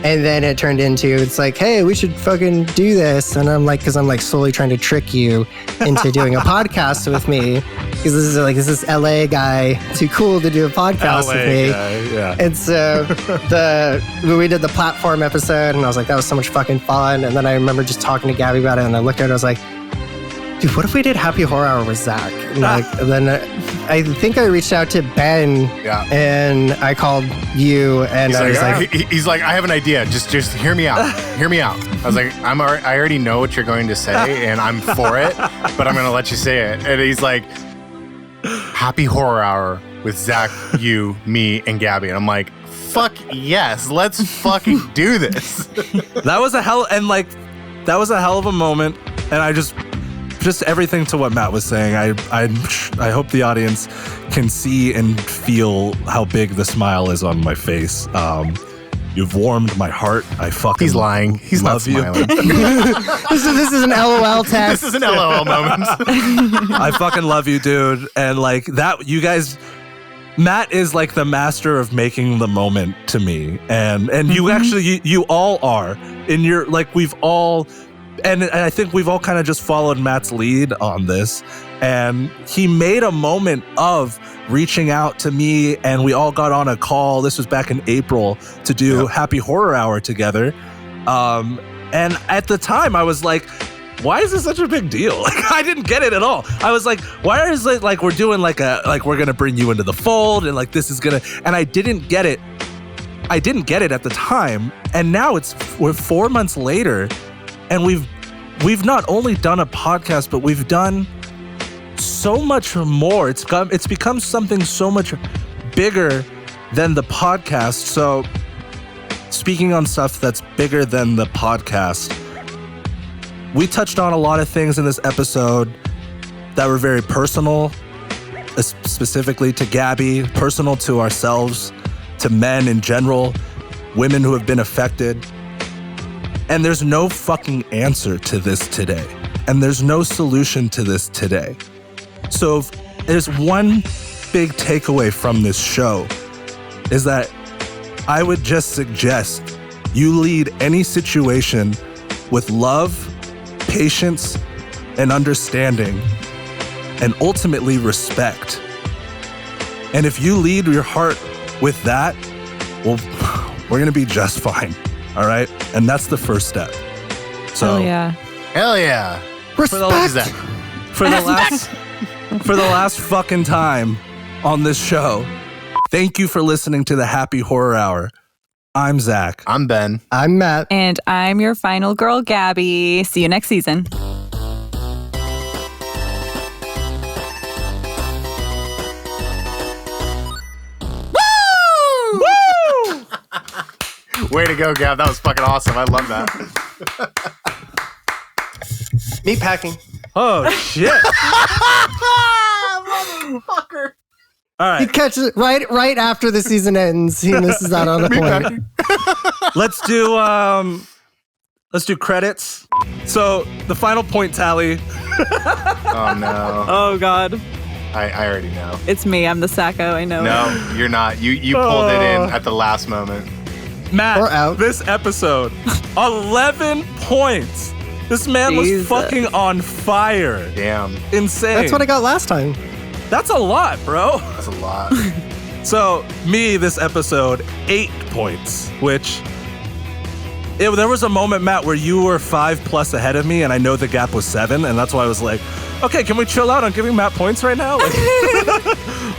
And then it turned into, it's like, hey, we should fucking do this. And I'm like, because I'm like slowly trying to trick you into doing a podcast with me. Because this is LA guy, too cool to do a podcast with me. Yeah. And so when we did the platform episode, and I was like, that was so much fucking fun. And then I remember just talking to Gabby about it, and I looked at it, and I was like, dude, what if we did Happy Horror Hour with Zach? And then I think I reached out to Ben, and I called you, and he's like, I have an idea. Just hear me out. Hear me out. I was like, I already know what you're going to say, and I'm for it, but I'm going to let you say it. And he's like, Happy Horror Hour with Zach, you, me, and Gabby. And I'm like, fuck yes, let's fucking do this. That was a hell of a moment, and I just everything to what Matt was saying. I hope the audience can see and feel how big the smile is on my face. You've warmed my heart. I fucking... He's lying. He's not smiling. This is an LOL text. This is an LOL moment. I fucking love you, dude. And like that, you guys... Matt is like the master of making the moment to me. And you actually, you all are. In your... Like, we've all... And I think we've all kind of just followed Matt's lead on this. And he made a moment of reaching out to me, and we all got on a call. This was back in April to do Happy Horror Hour together. And at the time I was like, why is this such a big deal? Like, I didn't get it at all. I was like, why is it like we're doing like we're going to bring you into the fold and like this is going to, and I didn't get it. I didn't get it at the time. And now we're 4 months later, and we've not only done a podcast, but we've done so much more. It's become something so much bigger than the podcast. So speaking on stuff that's bigger than the podcast, we touched on a lot of things in this episode that were very personal, specifically to Gabby, personal to ourselves, to men in general, women who have been affected. And there's no fucking answer to this today. And there's no solution to this today. So if there's one big takeaway from this show, is that I would just suggest you lead any situation with love, patience, and understanding, and ultimately respect. And if you lead your heart with that, well, we're gonna be just fine. All right? And that's the first step. So Hell yeah. Respect. For the last fucking time on this show, thank you for listening to the Happy Horror Hour. I'm Zach. I'm Ben. I'm Matt. And I'm your final girl, Gabby. See you next season. Woo! Way to go, Gab. That was fucking awesome. I love that. Meat packing. Oh, shit. Motherfucker. All right. He catches it right after the season ends. He misses out on a point. Let's do credits. So the final point tally. Oh, no. Oh, God. I already know. It's me. I'm the Sacco. I know. No, you're not. You pulled it in at the last moment. Matt, this episode, 11 points. This man was fucking on fire. Damn. Insane. That's what I got last time. That's a lot, bro. That's a lot. So, me, this episode, 8 points, which... there was a moment, Matt, where you were 5+ ahead of me, and I know the gap was 7, and that's why I was like, okay, can we chill out on giving Matt points right now? Like,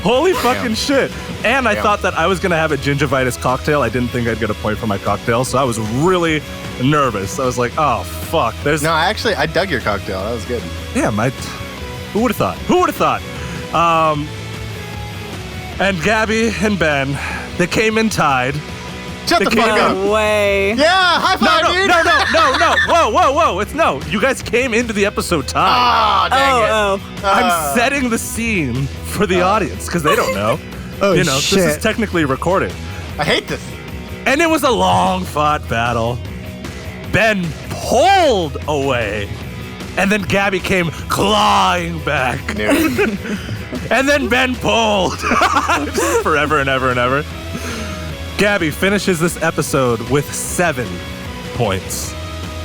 holy fucking shit. And I thought that I was going to have a gingivitis cocktail. I didn't think I'd get a point for my cocktail, so I was really nervous. I was like, oh, fuck. No, I dug your cocktail. That was good. Yeah, who would have thought? Who would have thought? And Gabby and Ben, they came in tied. Shut the fuck up. No way. Yeah, high five, dude. No. Whoa. It's no. You guys came into the episode tied. Oh, dang it. I'm setting the scene for the audience because they don't know. This is technically recorded. I hate this. And it was a long fought battle. Ben pulled away. And then Gabby came clawing back. And then Ben pulled. Forever and ever and ever. Gabby finishes this episode with 7 points.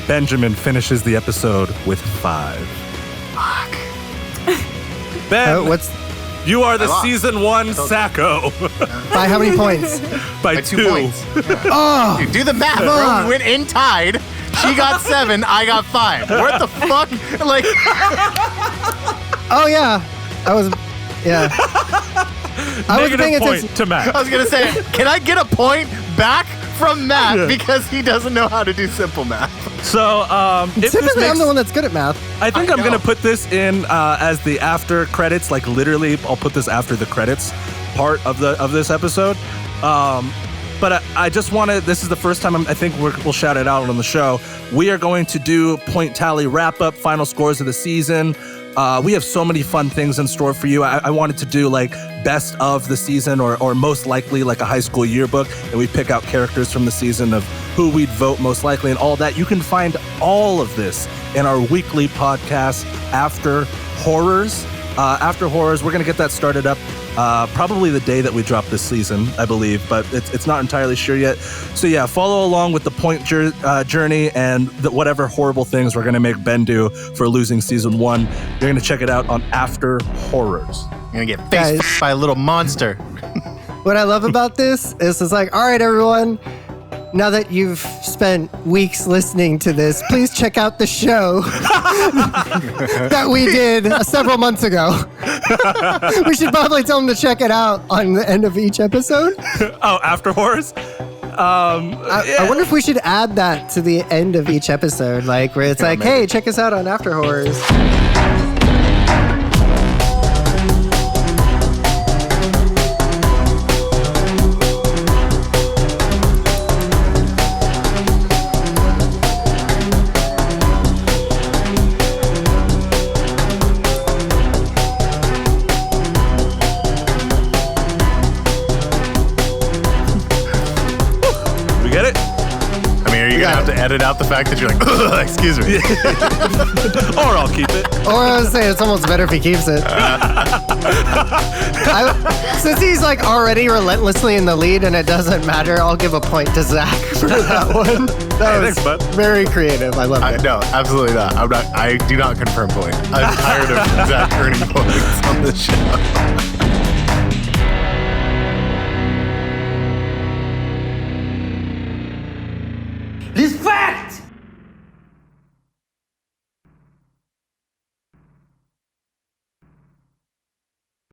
Benjamin finishes the episode with 5. Fuck. Ben, you are the lost. season 1 Sacco. By how many points? By 2 points. Yeah. Oh, dude, do the math, bro. We went in tied. She got 7. I got 5. What the fuck? Like. Oh yeah, I was paying attention to Matt. I was gonna say, can I get a point back from Matt because he doesn't know how to do simple math? So, typically I'm the one that's good at math. I think I'm gonna put this in as the after credits. Like literally, I'll put this after the credits part of this episode. But I just wanted. This is the first time I think we'll shout it out on the show. We are going to do point tally wrap up, final scores of the season. We have so many fun things in store for you. I wanted to do like best of the season or most likely like a high school yearbook, and we pick out characters from the season of who we'd vote most likely and all that. You can find all of this in our weekly podcast, After Horrors. After Horrors, we're going to get that started up probably the day that we drop this season, I believe, but it's not entirely sure yet. So yeah, follow along with the point journey and whatever horrible things we're going to make Ben do for losing season 1. You're going to check it out on After Horrors. You're going to get faced by a little monster. What I love about this is it's like, all right, everyone, now that you've spent weeks listening to this, please check out the show that we did several months ago. We should probably tell them to check it out on the end of each episode. Oh, After Horrors? I wonder if we should add that to the end of each episode, like where it's like, hey, check us out on After Horrors. Have to edit out the fact that you're like, excuse me. Or I'll keep it. Or I was saying it's almost better if he keeps it. Since he's like already relentlessly in the lead and it doesn't matter, I'll give a point to Zach for that one. That was very creative. I love it. No, absolutely not. I do not confirm point. I'm tired of Zach earning points on this show.